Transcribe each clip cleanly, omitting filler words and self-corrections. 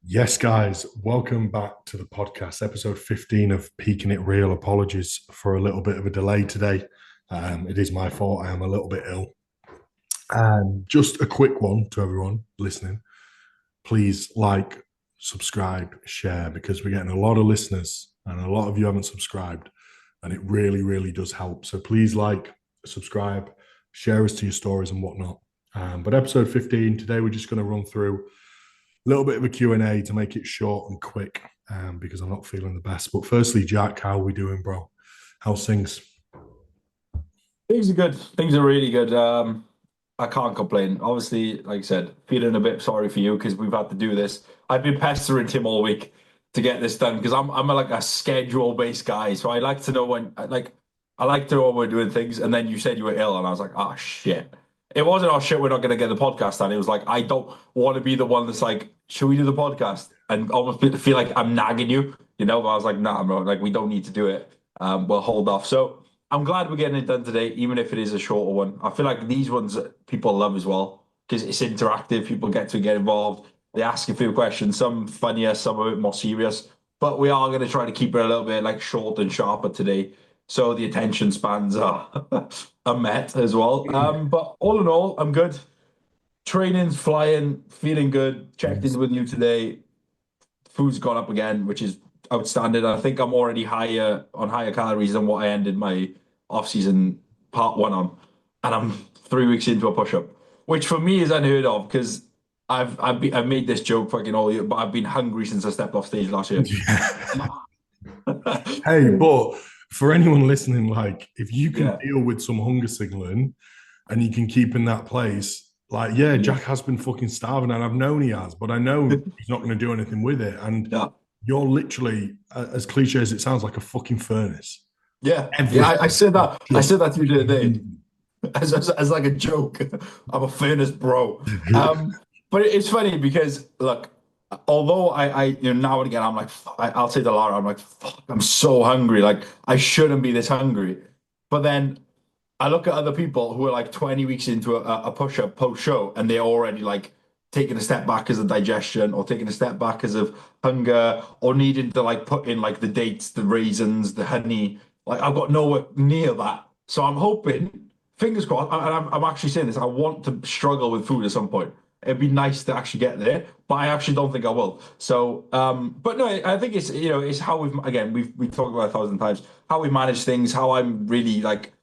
Yes, guys, welcome back to the podcast, episode 15 of Peaking It Real. Apologies for a little bit of a delay today. It is my fault. I am a little bit ill. Just a quick one to everyone listening. Please like, subscribe, share, because we're getting a lot of listeners and a lot of you haven't subscribed, and it really, really does help. So please like, subscribe, share us to your stories and whatnot. But episode 15, today we're just going to run through little bit of a Q&A to make it short and quick because I'm not feeling the best. But firstly, Jack, how are we doing, bro? How's things? Things are good. Things are really good. I can't complain. Obviously, like I said, feeling a bit sorry for you because we've had to do this. I've been pestering Tim all week to get this done because I'm like a schedule based guy. So I like to know when I like to know when we're doing things. And then you said you were ill, and I was like, oh shit. It wasn't, oh shit, we're not gonna get the podcast done. It was like I don't want to be the one that's like, should we do the podcast? And almost feel like I'm nagging you, you know. But I was like, nah, bro, like we don't need to do it. We'll hold off. So I'm glad we're getting it done today, even if it is a shorter one. I feel like these ones people love as well because it's interactive. People get involved. They ask a few questions, some funnier, some a bit more serious. But we are going to try to keep it a little bit like short and sharper today, so the attention spans are are met as well. But all in all, I'm good. Training's flying, feeling good. Checked in Yes. with you today. Food's gone up again, which is outstanding. I think I'm already higher calories than what I ended my off-season part one on, and I'm 3 weeks into a push-up, which for me is unheard of because I've made this joke fucking all year, but I've been hungry since I stepped off stage last year. Yeah. Hey, but for anyone listening, like if you can Yeah, deal with some hunger signaling and you can keep in that place, like yeah, yeah, Jack has been fucking starving, and I've known he has, but I know he's not going to do anything with it. And yeah, you're literally, as cliche as it sounds, like a fucking furnace. yeah, yeah. I Everything said is that. I just said that to you the other day. moving. As like a joke. I'm a fairness bro. But it's funny because look, although now and again I'm like I'll say to Lara, I'm like fuck, I'm so hungry. Like I shouldn't be this hungry. But then I look at other people who are like 20 weeks into a push-up post-show and they're already like taking a step back as of digestion or taking a step back as of hunger or needing to like put in like the dates, the raisins, the honey. Like I've got nowhere near that. So I'm hoping, fingers crossed, and I'm actually saying this, I want to struggle with food at some point. It'd be nice to actually get there, but I actually don't think I will. So, but no, I think it's it's how we've talked about 1,000 times how we manage things, how I'm really like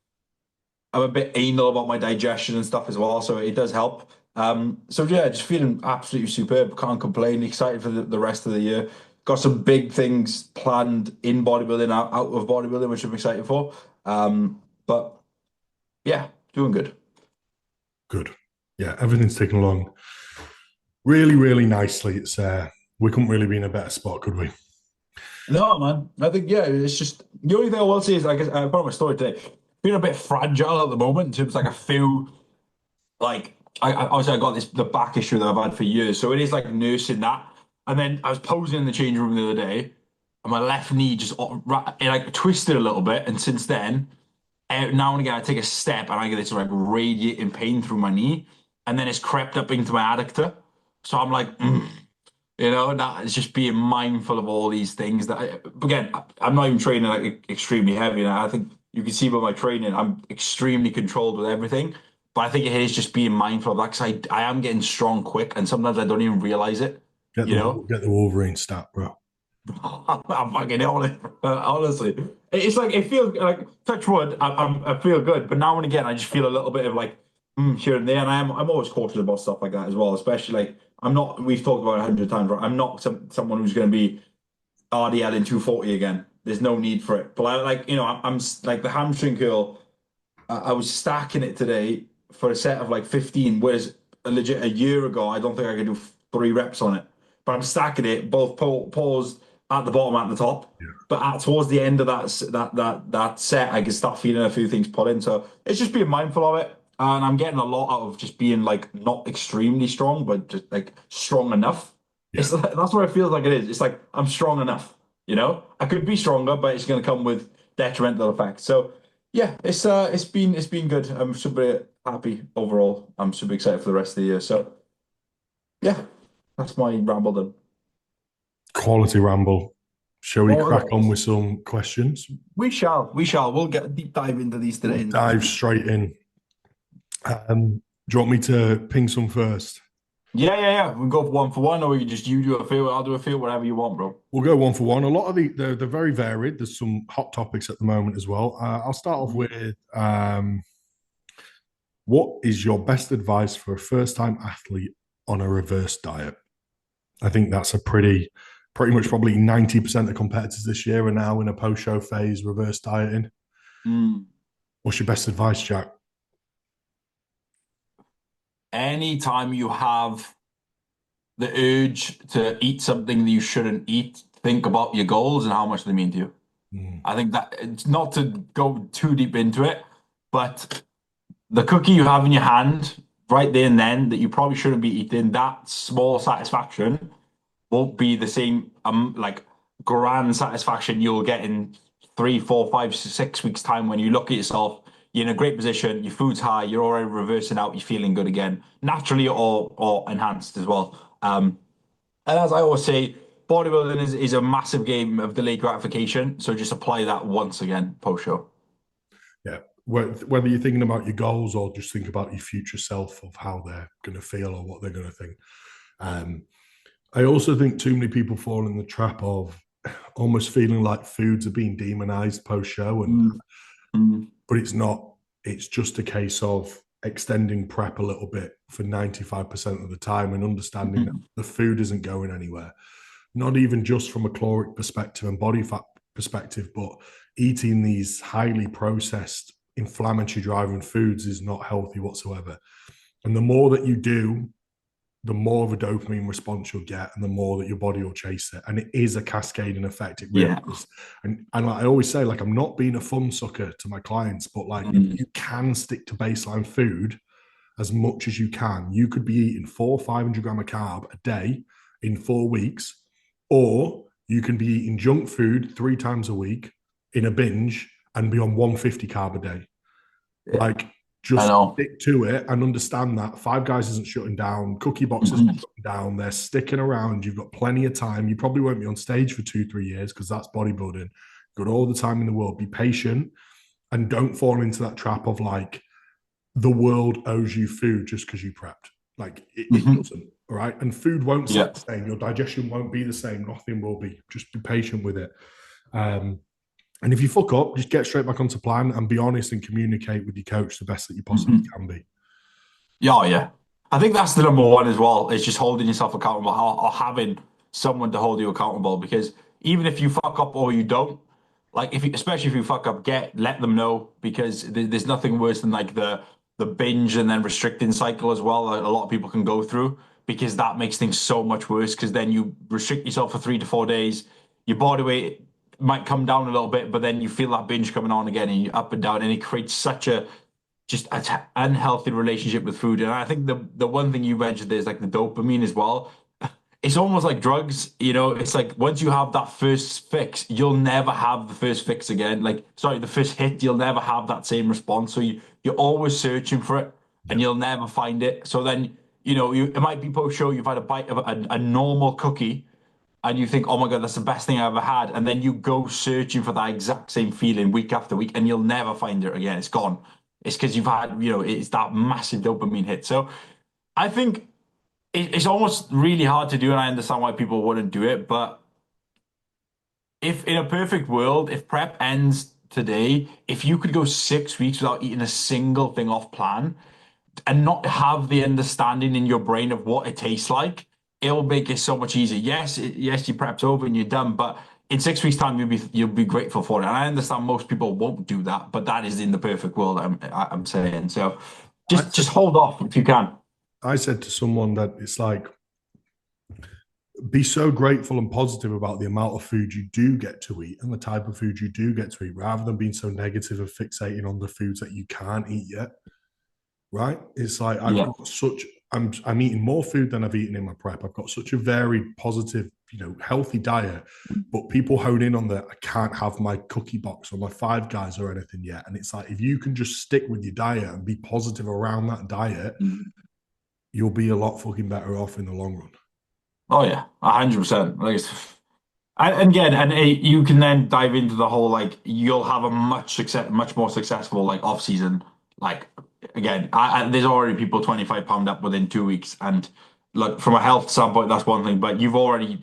I'm a bit anal about my digestion and stuff as well, so it does help. So yeah, just feeling absolutely superb. Can't complain. Excited for the rest of the year. Got some big things planned in bodybuilding, out of bodybuilding, which I'm excited for. But yeah, doing good. Good. Yeah, everything's taken along really, really nicely. It's we couldn't really be in a better spot, could we? No, man. I think yeah, it's just the only thing I will say is like I put on my story today. Feeling a bit fragile at the moment in terms of like a few like obviously I got the back issue that I've had for years, so it is like nursing that. And then I was posing in the change room the other day, and my left knee just it, like twisted a little bit, and since then, now and again I take a step and I get this like radiating pain through my knee, and then it's crept up into my adductor. So I'm like, that is just being mindful of all these things that again, I'm not even training like extremely heavy, and I think you can see by my training, I'm extremely controlled with everything. But I think it is just being mindful of that because I am getting strong quick, and sometimes I don't even realize it. Get You the know, get the Wolverine stat, bro. I'm fucking on it. Honestly, it's like it feels like touch wood. I feel good, but now and again, I just feel a little bit of like here and there, and I'm always cautious about stuff like that as well. Especially like I'm not. We've talked about it 100 times. Right? I'm not someone who's going to be RDL in 240 again. There's no need for it. But I like I'm like the hamstring curl. I was stacking it today for a set of like 15, whereas a year ago, I don't think I could do 3 reps on it. But I'm stacking it, both paused at the bottom and at the top. But towards the end of that set, I can start feeling a few things pull in. So it's just being mindful of it. And I'm getting a lot out of just being like not extremely strong, but just like strong enough. Yeah, That's what it feels like it is. It's like I'm strong enough, I could be stronger, but it's going to come with detrimental effects. So yeah, it's been good. I'm super happy overall. I'm super excited for the rest of the year. So yeah, that's my ramble done. quality ramble. Shall we Oh, crack it on is. with some questions? We shall. We shall. We'll get a deep dive into these We'll today. dive straight in. Do you want me to ping some first? Yeah. We can go for one, or we can just you do a few, I'll do a few, whatever you want, bro. We'll go one for one. A lot of they're very varied. There's some hot topics at the moment as well. I'll start off Mhm. with what is your best advice for a first time athlete on a reverse diet? I think that's a pretty much probably 90% of competitors this year are now in a post show phase reverse dieting. Mm. What's your best advice, Jack? Anytime you have the urge to eat something that you shouldn't eat, think about your goals and how much they mean to you. Mm, I think that it's not to go too deep into it, but the cookie you have in your hand right there and then that you probably shouldn't be eating, that small satisfaction won't be the same like grand satisfaction you'll get in 3, 4, 5, 6 weeks time when you look at yourself. You're in a great position. Your food's high. You're already reversing out. You're feeling good again, naturally or enhanced as well. And as I always say, bodybuilding is a massive game of delayed gratification. So just apply that once again post show. yeah. Whether you're thinking about your goals or just think about your future self of how they're going to feel or what they're going to think. Um, I also think too many people fall in the trap of almost feeling like foods are being demonized post show, and Mm, mm, but it's not. It's just a case of extending prep a little bit for 95% of the time and understanding that mhm, the food isn't going anywhere. Not even just from a caloric perspective and body fat perspective, but eating these highly processed, inflammatory driving foods is not healthy whatsoever. And the more that you do, the more of a dopamine response you'll get and the more that your body will chase it. And it is a cascading effect. It really yeah. is. And like I always say, like I'm not being a fun sucker to my clients, but like if Mm, you can stick to baseline food as much as you can, you could be eating 400-500 grams of carb a day in 4 weeks, or you can be eating junk food 3 times a week in a binge and be on 150 carb a day. yeah. Like, I just know. stick to it and understand that Five Guys isn't shutting down, Cookie Box isn't Mhm, shutting down. They're sticking around. You've got plenty of time. You probably won't be on stage for 2, 3 years because that's bodybuilding. You've got all the time in the world. Be patient and don't fall into that trap of like the world owes you food just because you prepped. Like it mhm. doesn't. All right. And food won't Yeah. sit the same. Your digestion won't be the same. Nothing will be. Just be patient with it. Um, and if you fuck up, just get straight back onto plan and be honest and communicate with your coach the best that you possibly Mhm. can be. Yeah. I think that's the number one as well. Is just holding yourself accountable or having someone to hold you accountable. Because even if you fuck up or you don't, like if you, especially if you fuck up, let them know because there's nothing worse than like the binge and then restricting cycle as well. That a lot of people can go through because that makes things so much worse. Because then you restrict yourself for 3 to 4 days, your body weight might come down a little bit, but then you feel that binge coming on again and you up and down, and it creates such a just an unhealthy relationship with food. And I think the one thing you mentioned is like the dopamine as well. It's almost like drugs, you know. It's like once you have that first fix, you'll never have the first fix again. Like, sorry, the first hit, you'll never have that same response. So you're always searching for it, and Yeah. you'll never find it. So then, it might be post show, you've had a bite of a normal cookie, and you think, oh my God, that's the best thing I ever had. And then you go searching for that exact same feeling week after week, and you'll never find it again. It's gone. It's because you've had, it's that massive dopamine hit. So I think it's almost really hard to do, and I understand why people wouldn't do it. But if in a perfect world, if prep ends today, if you could go 6 weeks without eating a single thing off plan, and not have the understanding in your brain of what it tastes like, it'll make it so much easier. Yes, you prepped over and you're done, but in 6 weeks' time, you'll be grateful for it. And I understand most people won't do that, but that is in the perfect world. I'm saying so. I Just said hold off if you can. I said to someone that it's like be so grateful and positive about the amount of food you do get to eat and the type of food you do get to eat, rather than being so negative and fixating on the foods that you can't eat yet. Right? It's like I've Yeah. got such I'm eating more food than I've eaten in my prep. I've got such a varied, positive, healthy diet. But people hone in on that I can't have my cookie box or my Five Guys or anything yet. And it's like if you can just stick with your diet and be positive around that diet, Mhm. you'll be a lot fucking better off in the long run. Oh yeah, 100%. Like, And again, you can then dive into the whole like you'll have a much more successful like off season. Like again, there's already people 25 pound up within 2 weeks, and look from a health standpoint, that's one thing. But you've already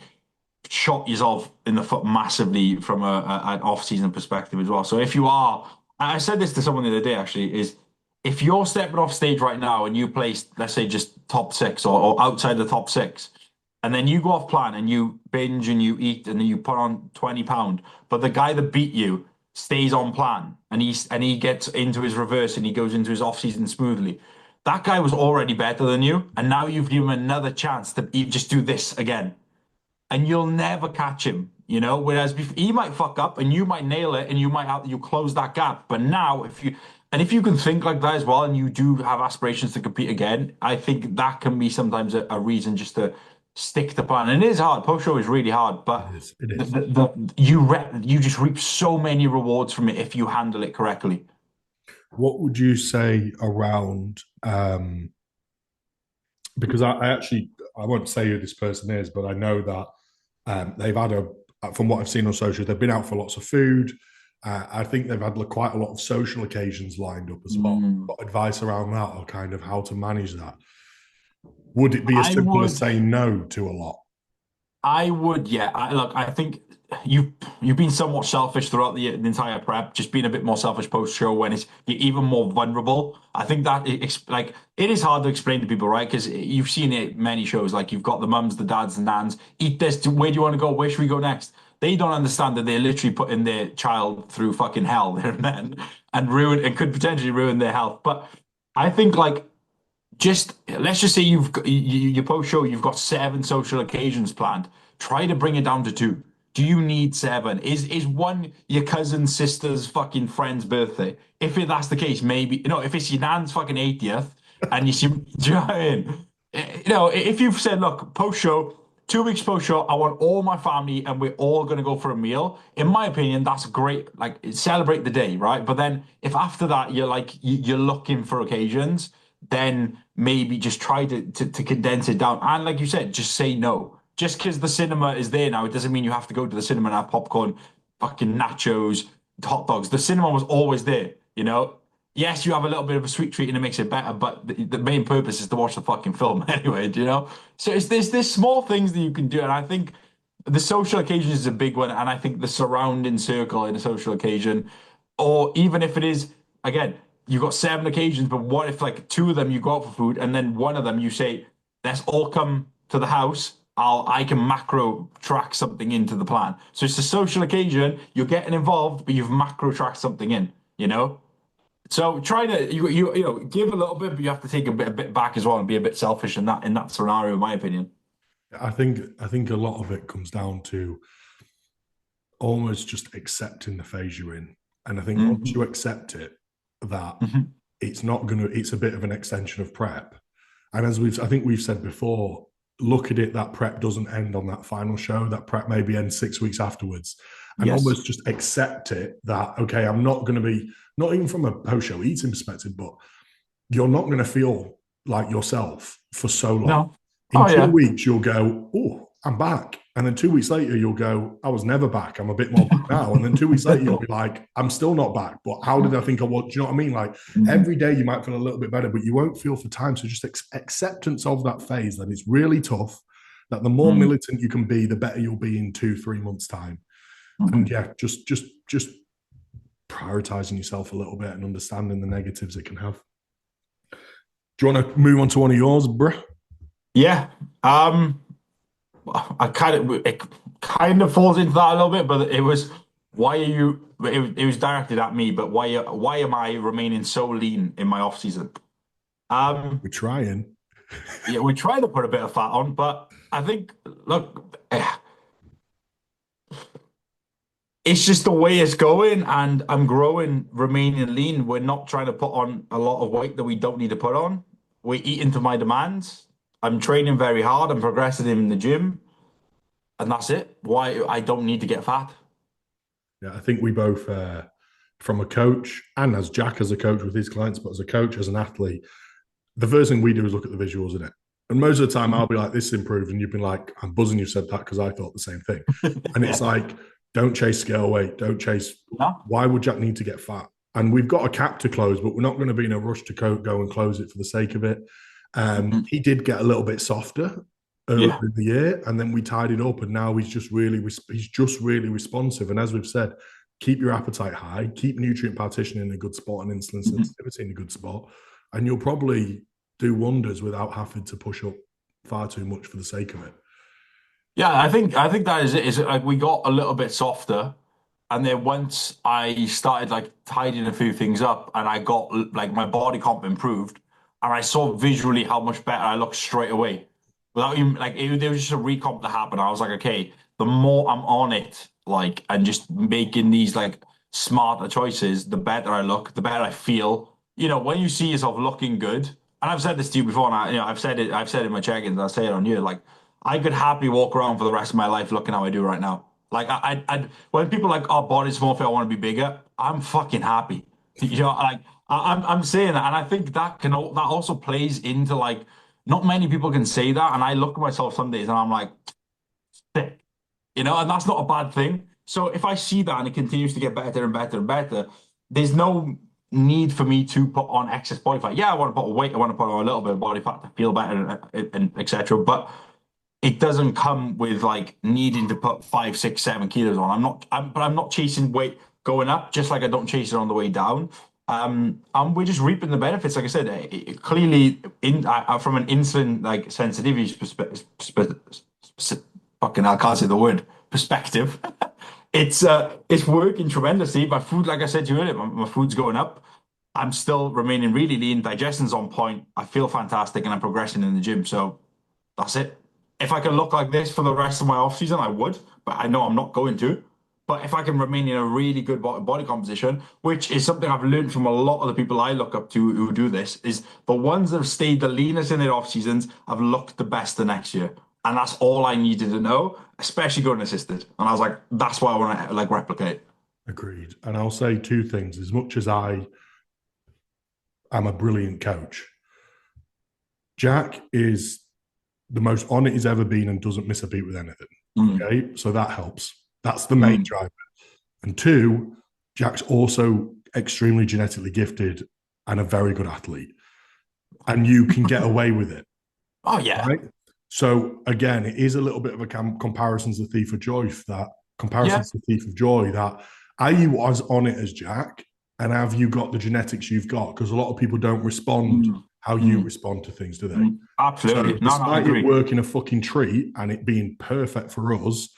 shot yourself in the foot massively from an off season perspective as well. So if you are, I said this to someone the other day actually, is if you're stepping off stage right now and you place, let's say, just top six or outside the top six, and then you go off plan and you binge and you eat and then you put on 20 pound, but the guy that beat you stays on plan and he gets into his reverse and he goes into his off season smoothly. That guy was already better than you, and now you've given him another chance to just do this again, and you'll never catch him. Whereas he might fuck up and you might nail it and you close that gap. But now if you can think like that as well and you do have aspirations to compete again, I think that can be sometimes a reason just to stick to plan. And it is hard. Post show is really hard, but It is. It is. you just reap so many rewards from it if you handle it correctly. What would you say around? Because I actually I won't say who this person is, but I know that they've had from what I've seen on social, they've been out for lots of food. I think they've had quite a lot of social occasions lined up as well. Mm. Got advice around that or kind of how to manage that? Would it be as I simple as would. saying no to a lot? I would, yeah. Look, I think you've been somewhat selfish throughout the entire prep, just being a bit more selfish post show when you're even more vulnerable. I think that like it is hard to explain to people, right? Because you've seen it many shows, like you've got the mums, the dads, the nans. Eat this. Where do you want to go? Where should we go next? They don't understand that they're literally putting their child through fucking hell there and then, and could potentially ruin their health. But I think like just let's just say your post show you've got 7 social occasions planned. Try to bring it down to 2. Do you need 7? Is one your cousin's sister's fucking friend's birthday? That's the case, maybe if it's your nan's fucking 80th and you see, do you know what I mean? If you've said, look, post show, 2 weeks post show, I want all my family and we're all gonna go for a meal. In my opinion, that's great. Like celebrate the day, right? But then if after that you're like you're looking for occasions, then maybe just try to condense it down. And like you said, just say no. Just because the cinema is there now, it doesn't mean you have to go to the cinema and have popcorn, fucking nachos, hot dogs. The cinema was always there. Yes, you have a little bit of a sweet treat and it makes it better, but the main purpose is to watch the fucking film anyway. So there's small things that you can do, and I think the social occasion is a big one, and I think the surrounding circle in a social occasion, or even if it is, again, you've got 7 occasions, but what if like 2 of them you go out for food, and then one of them you say, let's all come to the house. I can macro track something into the plan. So it's a social occasion, you're getting involved, but you've macro tracked something in. So try to give a little bit, but you have to take a bit back as well and be a bit selfish in that scenario, in my opinion. I think a lot of it comes down to almost just accepting the phase you're in. And I think once you Hmm. accept it, that Hmm. it's a bit of an extension of prep. And I think we've said before, look at it that prep doesn't end on that final show, that prep maybe ends 6 weeks afterwards. And Yes. almost just accept it that, okay, I'm not going to be, not even from a post show eating perspective, but you're not going to feel like yourself for so long. No. In Oh two yeah. weeks, you'll go, oh, I'm back. And then 2 weeks later, you'll go, I was never back. I'm a bit more back now. And then 2 weeks later, you'll be like, I'm still not back. But how did I think I was? Do you know what I mean? Like Mhm. every day you might feel a little bit better, but you won't feel for time. So just acceptance of that phase that it's really tough, that the more Mhm. militant you can be, the better you'll be in 2-3 months' time. And Mhm. yeah, just prioritizing yourself a little bit and understanding the negatives it can have. Do you want to move on to one of yours, bruh? Yeah. It kind of falls into that a little bit, but it was why are you? It was directed at me, but why am I remaining so lean in my off season? Um, We're trying. yeah, we try to put a bit of fat on, but I think look, it's just the way it's going, and I'm growing, remaining lean. We're not trying to put on a lot of weight that we don't need to put on. We're eating to my demands. I'm training very hard. I'm progressing in the gym, and that's it. Why I don't need to get fat. Yeah, I think we both, from a coach and as Jack as a coach with his clients, but as a coach, as an athlete, the first thing we do is look at the visuals in it. And most of the time, I'll be like, "This improved," and you've been like, "I'm buzzing you said that because I thought the same thing." And it's Yeah. like, don't chase scale weight. Don't chase. No. Why would Jack need to get fat? And we've got a cap to close, but we're not going to be in a rush to go and close it for the sake of it. Mhm. He did get a little bit softer earlier Yeah. in the year, and then we tied it up, and now he's just really responsive. And as we've said, keep your appetite high, keep nutrient partitioning in a good spot, and insulin Mhm. sensitivity in a good spot, and you'll probably do wonders without having to push up far too much for the sake of it. Yeah, I think that is it. Is like we got a little bit softer, and then once I started like tidying a few things up, and I got like my body comp improved, and I saw visually how much better I looked straight away, without even like there was just a recomp that happened. I was like, okay, the more I'm on it, like and just making these like smarter choices, the better I look, the better I feel. When you see yourself looking good, and I've said this to you before, and I've said it in my check-ins, I say it on you, like. I could happily walk around for the rest of my life looking how I do right now. Like when people are like, "Oh, body's small fit, I want to be bigger," I'm fucking happy. Like I'm saying that, and I think that also plays into like not many people can say that, and I look at myself some days and I'm like, sick, and that's not a bad thing. So if I see that and it continues to get better and better and better, there's no need for me to put on excess body fat. Yeah, I want to put on weight, I want to put on a little bit of body fat to feel better and etc. But it doesn't come with like needing to put 5, 6, 7 kilos on. But I'm not chasing weight going up, just like I don't chase it on the way down. And we're just reaping the benefits. Like I said, clearly, from an insulin like sensitivity fucking I can't say the word perspective. It's working tremendously. My food, like I said to you earlier, my food's going up. I'm still remaining really lean. Digestion's on point. I feel fantastic, and I'm progressing in the gym. So that's it. If I can look like this for the rest of my off season, I would, but I know I'm not going to. But if I can remain in a really good body composition, which is something I've learned from a lot of the people I look up to who do this, is the ones that have stayed the leanest in their off seasons have looked the best the next year. And that's all I needed to know, especially going assisted. And I was like, that's what I want to like replicate. Agreed. And I'll say two things. As much as I am a brilliant coach, Jack is the most on it he's ever been and doesn't miss a beat with anything. Mm, Okay. So that helps. That's the main mm. driver. And two, Jack's also extremely genetically gifted and a very good athlete. And you can get away with it. Oh yeah. Right. So again, it is a little bit of a comparisons to Thief of Joy that Yeah. comparisons to Thief of Joy that are you as on it as Jack and have you got the genetics you've got? Because a lot of people don't respond Mm, how you mm, respond to things, do they? mm. So Absolutely. No, no, I despite it agree. working a fucking treat and it being perfect for us,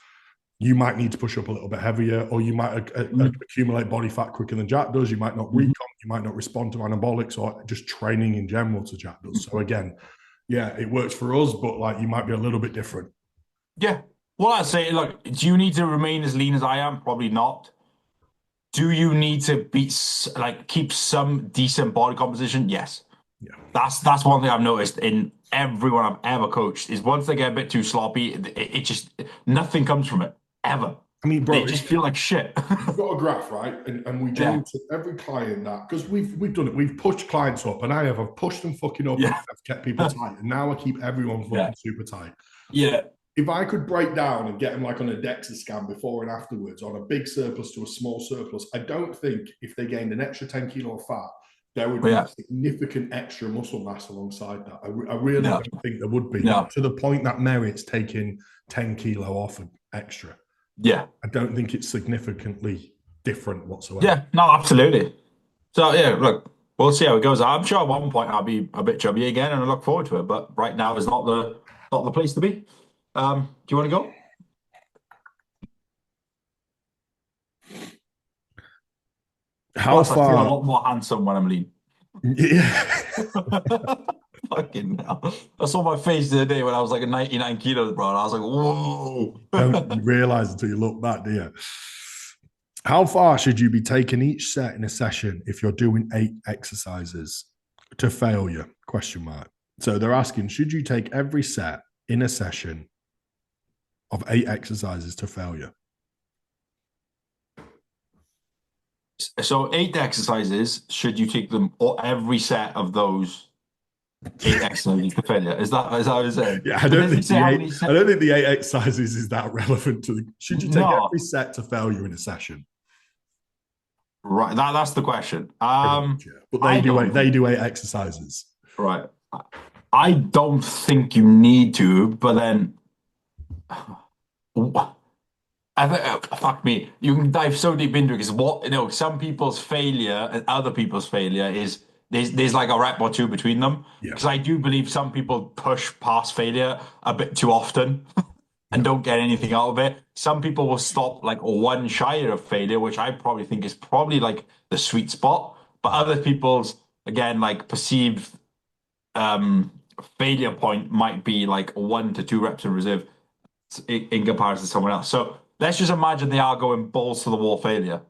you might need to push up a little bit heavier, or you might Mm, accumulate body fat quicker than Jack does. You might not recomp, mhm, you might not respond to anabolics or just training in general to Jack does. So mhm. again, yeah, it works for us, but like you might be a little bit different. Yeah. Well, I'd say, look, do you need to remain as lean as I am? Probably not. Do you need to like keep some decent body composition? Yes. Yeah, That's one thing I've noticed in everyone I've ever coached is once they get a bit too sloppy, it just nothing comes from it ever. I mean, They bro, just feel like shit. you've got a graph, right? And we Yeah. generally to every client that because we've done it, we've pushed clients up, and I've pushed them fucking up, and Yeah. I've kept people tight, and now I keep everyone Yeah. fucking super tight. Yeah. If I could break down and get them like on a DEXA scan before and afterwards on a big surplus to a small surplus, I don't think if they gained an extra 10 kilo of fat, there would be Yeah. significant extra muscle mass alongside that. I really No. don't think there would be, No. not to the point that merits taking 10 kilo off of extra. Yeah. I don't think it's significantly different whatsoever. Yeah. No, absolutely. So yeah, look, we'll see how it goes. I'm sure at one point I'll be a bit chubby again, and I look forward to it. But right now is not the place to be. Do you want to go? How Plus, I feel a far? lot more handsome when I'm lean. Yeah. Fucking hell. I saw my face the other day when I was like a 99 kilos, bro. And I was like, Don't whoa. realize until you look back, do you? How far should you be taking each set in a session if you're doing 8 exercises to failure? Question mark. So they're asking, should you take every set in a session of 8 exercises to failure? So 8 exercises, should you take them or every set of those? Eight exercises to failure. Is that what you're saying? Yeah, But does it say how many I sets? don't think the 8 exercises is that relevant to the. Should you take every No. set to failure in a session? Right. That's the question. Pretty much, yeah. But I don't they think. do 8 exercises. Right. I don't think you need to, but then I think, fuck me, you can dive so deep into it because some people's failure and other people's failure is there's like a rep or two between them. Yeah, Because I do believe some people push past failure a bit too often and yeah, don't get anything out of it. Some people will stop like one shy of failure, which I probably think is probably like the sweet spot. But other people's, again, like perceived um failure point might be like 1 to 2 reps in reserve in comparison to someone else. So let's just imagine they are going balls to the wall failure.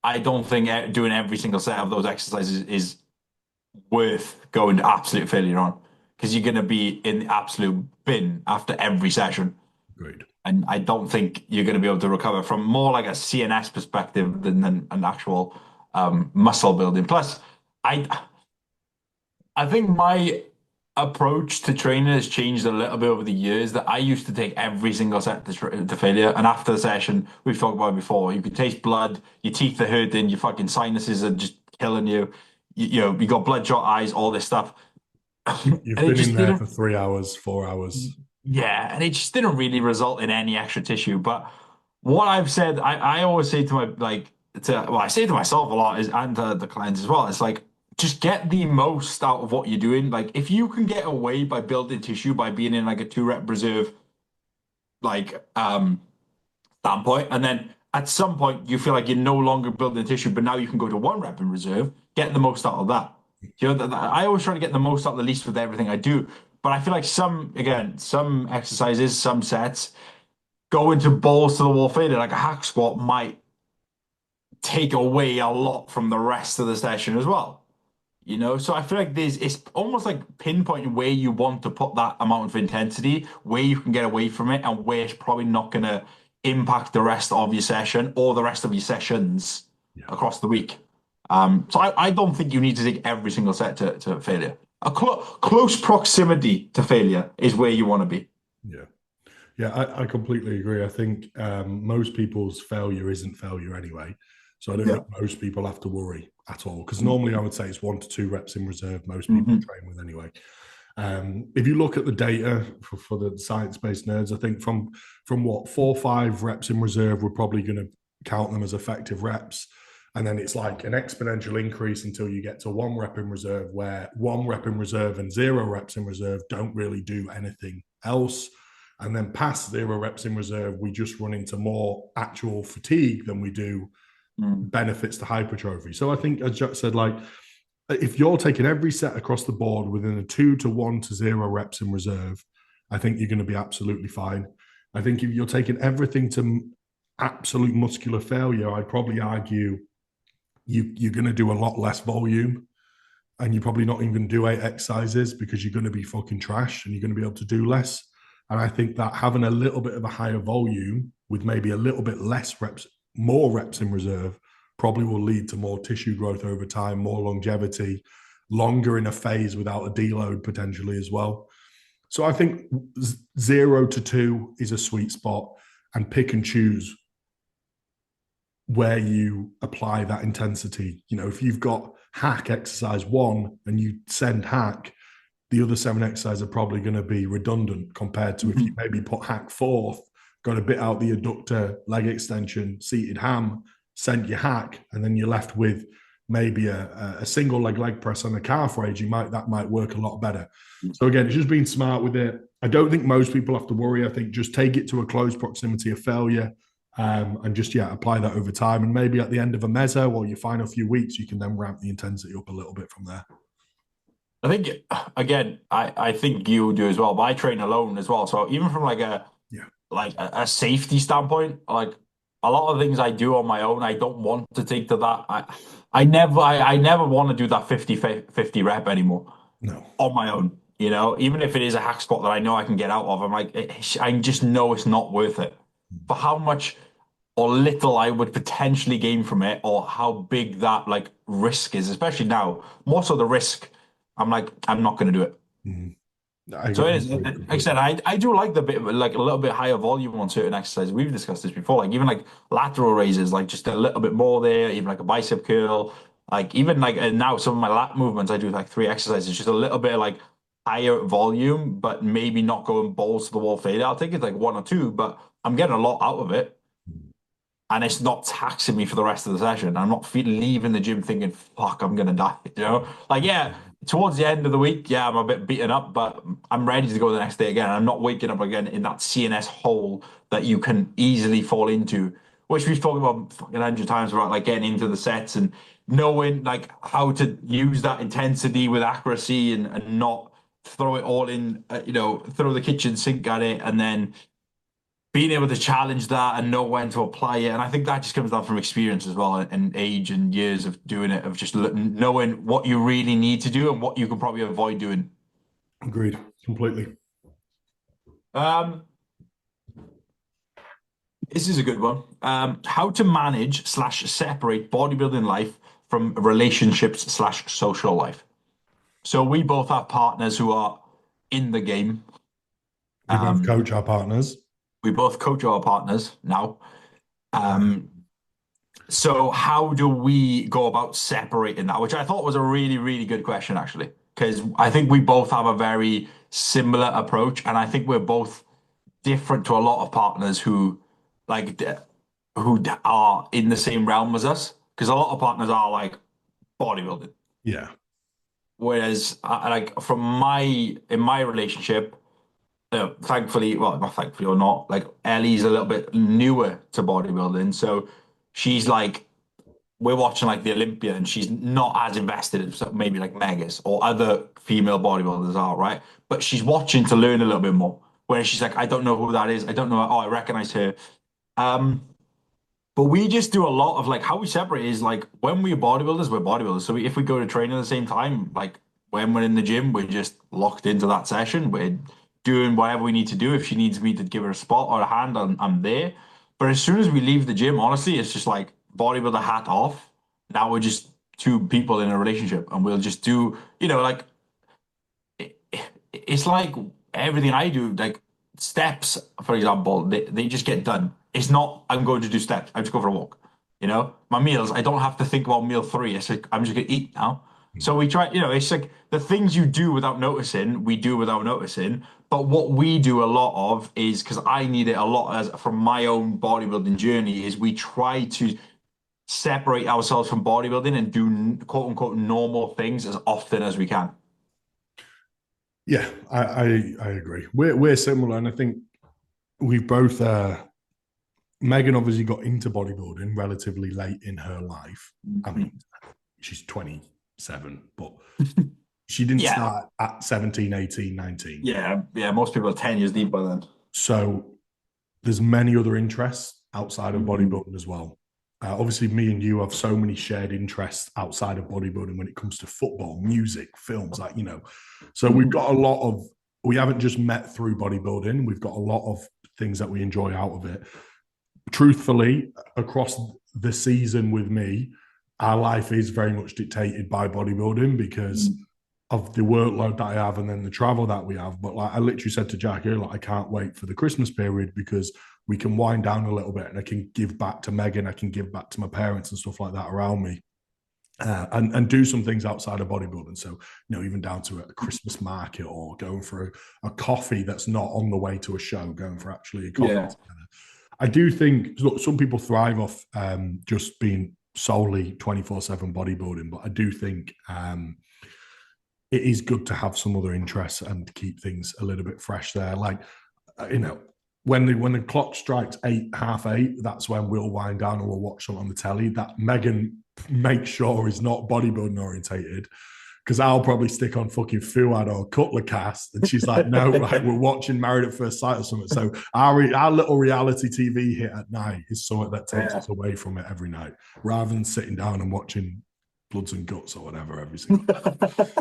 I don't think doing every single set of those exercises is worth going to absolute failure on because you're going to be in the absolute bin after every session. agreed. And I don't think you're going to be able to recover from more like a CNS perspective than an actual muscle building. Plus, I I think my approach to training has changed a little bit over the years. That I used to take every single set to failure, and after the session, we've talked about it before. You could taste blood, your teeth are hurting, your fucking sinuses are just killing you. You got bloodshot eyes, all this stuff, You've and it been in just there didn't. for 3 hours, 4 hours. Yeah, and it just didn't really result in any extra tissue. But what I've said, I always say to my I say to myself a lot is and to the clients as well. It's like just get the most out of what you're doing. Like if you can get away by building tissue by being in like a 2 rep reserve like standpoint, and then at some point you feel like you're no longer building tissue, but now you can go to 1 rep in reserve, get the most out of that. I always try to get the most out of the least with everything I do. But I feel like some exercises, some sets go into balls to the wall failure, like a hack squat might take away a lot from the rest of the session as well. So I feel like it's almost like pinpointing where you want to put that amount of intensity, where you can get away from it, and where it's probably not going to impact the rest of your session or the rest of your sessions Yeah, across the week. So I don't think you need to take every single set to failure. A close proximity to failure is where you want to be. yeah. Yeah, I completely agree. I think most people's failure isn't failure anyway. So I don't Yeah. think most people have to worry at all. Because normally I would say it's 1 to 2 reps in reserve, most people Mhm. train with anyway. If you look at the data for the science-based nerds, I think from what 4 or 5 reps in reserve, we're probably going to count them as effective reps. And then it's like an exponential increase until you get to 1 rep in reserve, where 1 rep in reserve and 0 reps in reserve don't really do anything else. And then past 0 reps in reserve, we just run into more actual fatigue than we do Mm. benefits to hypertrophy. So I think, as Jack said, like if you're taking every set across the board within a 2 to 1 to 0 reps in reserve, I think you're going to be absolutely fine. I think if you're taking everything to absolute muscular failure, I'd probably argue you're going to do a lot less volume and you're probably not even going to do 8 exercises because you're going to be fucking trash and you're going to be able to do less. And I think that having a little bit of a higher volume with maybe a little bit less reps, more reps in reserve, probably will lead to more tissue growth over time, more longevity, longer in a phase without a deload potentially as well. So I think 0 to 2 is a sweet spot and pick and choose where you apply that intensity. If you've got hack exercise 1 and you send hack, the other 7 exercises are probably going to be redundant compared to if you Mhm. maybe put hack fourth, got a bit out the adductor, leg extension, seated ham, sent your hack, and then you're left with maybe a single leg press on a calf raise. That might work a lot better. So again, it's just being smart with it. I don't think most people have to worry. I think just take it to a close proximity of failure. And just apply that over time, and maybe at the end of a meso or your final few weeks, you can then ramp the intensity up a little bit from there. I think again, I think you do as well, but I train alone as well. So even from Yeah, a safety standpoint, like a lot of things I do on my own, I don't want to take to that. I never want to do that 50 rep anymore no, on my own. Even if it is a hack squat that I know I can get out of, I'm like, I just know it's not worth it for how much or little I would potentially gain from it, or how big that like risk is, especially now, more so the risk. I'm like, I'm not going to do it. Mm. So it is, agree like I completely. said, I do like the bit of like a little bit higher volume on certain exercises. We've discussed this before, like even like lateral raises, like just a little bit more there, even like a bicep curl, like even like and now some of my lat movements, I do like three exercises, just a little bit like higher volume, but maybe not going balls to the wall fade. I'll take it like one or two, but I'm getting a lot out of it and it's not taxing me for the rest of the session. I'm not leaving the gym thinking, fuck, I'm gonna die. You know, like yeah, towards the end of the week, yeah, I'm a bit beaten up, but I'm ready to go the next day again. I'm not waking up again in that CNS hole that you can easily fall into, which we've talked about fucking 100 times about like getting into the sets and knowing like how to use that intensity with accuracy and not throw it all in, throw the kitchen sink at it and then being able to challenge that and know when to apply it. And I think that just comes down from experience as well and age and years of doing it, of just knowing what you really need to do and what you can probably avoid doing. Agreed completely. Um, this is a good one. How to manage slash separate bodybuilding life from relationships slash social life. So we both have partners who are in the game. We both Um, coach our partners. we both coach our partners now. Um, So how do we go about separating that? Which I thought was a really, really good question, actually, because I think we both have a very similar approach, and I think we're both different to a lot of partners who like who are in the same realm as us. Because a lot of partners are like bodybuilding, Yeah. whereas like from in my relationship, thankfully, well, not thankfully or not, like Ellie's a little bit newer to bodybuilding, so she's like we're watching like the Olympia and she's not as invested as maybe like Megas or other female bodybuilders are, right? But she's watching to learn a little bit more. Whereas she's like, I don't know who that is. I don't know. Oh, I recognize her. Um, but we just do a lot of like how we separate is like when we're bodybuilders, we're bodybuilders. So if we go to train at the same time, like when we're in the gym, we're just locked into that session. We're doing whatever we need to do. If she needs me to give her a spot or a hand, I'm there. But as soon as we leave the gym, honestly, it's just like bodybuilder hat off. Now we're just two people in a relationship, and we'll just do, like it, it's like everything I do, like steps, for example, they just get done. It's not, I'm going to do steps. I just go for a walk. My meals, I don't have to think about meal three. It's like, I'm just going to eat now. So we try, it's like the things you do without noticing, we do without noticing. But what we do a lot of is because I need it a lot as from my own bodybuilding journey, is we try to separate ourselves from bodybuilding and do quote unquote normal things as often as we can. Yeah, I agree. We're similar, and I think we've both. Megan obviously got into bodybuilding relatively late in her life. I mean, she's 27, but she didn't Yeah, start at 17, 18, 19. yeah. Most people are 10 years deep by then. So there's many other interests outside of Mhm. bodybuilding as well. Obviously, me and you have so many shared interests outside of bodybuilding when it comes to football, music, films, So we've got a lot of, we haven't just met through bodybuilding. We've got a lot of things that we enjoy out of it. Truthfully, across the season with me, our life is very much dictated by bodybuilding because of the workload that I have and then the travel that we have. But like I literally said to Jack earlier, like, I can't wait for the Christmas period because we can wind down a little bit and I can give back to Megan, I can give back to my parents and stuff like that around me. And do some things outside of bodybuilding. So, even down to a Christmas market or going for a coffee that's not on the way to a show, going for actually a coffee Yeah. together. I do think, look, some people thrive off just being solely 24/7 bodybuilding, but I do think it is good to have some other interests and keep things a little bit fresh there. Like, when the clock strikes 8, half 8, that's when we'll wind down and we'll watch something on the telly that Megan makes sure is not bodybuilding orientated. Because I'll probably stick on fucking Fuad or Cutler Cast, and she's like, "No, right, we're watching Married at First Sight or something." So our little reality TV hit at night is something that takes Yeah. us away from it every night, rather than sitting down and watching Bloods and Guts or whatever every single night.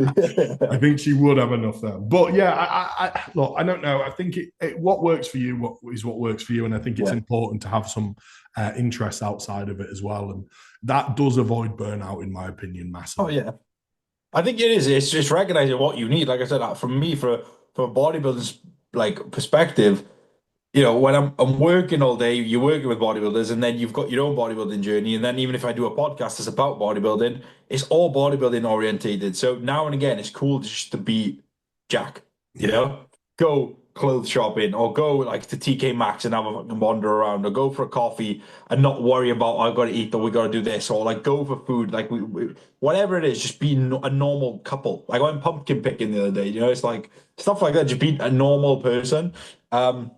I think she would have enough there. But yeah, look, I don't know. I think what works for you what works for you, and I think it's Yeah. important to have some interests outside of it as well, and that does avoid burnout, in my opinion, Oh massively. yeah. I think it is. It's just recognizing what you need. Like I said, for me, from a bodybuilder's like perspective, when I'm working all day, you're working with bodybuilders, and then you've got your own bodybuilding journey. And then even if I do a podcast that's about bodybuilding, it's all bodybuilding orientated. So now and again, it's cool just to be Jack, Yeah, go clothes shopping or go like to TK Maxx and have a fucking wander around or go for a coffee and not worry about I've got to eat or we got to do this or like go for food. Like whatever it is, just be a normal couple. Like I went pumpkin picking the other day, it's like stuff like that, just be a normal person. Um,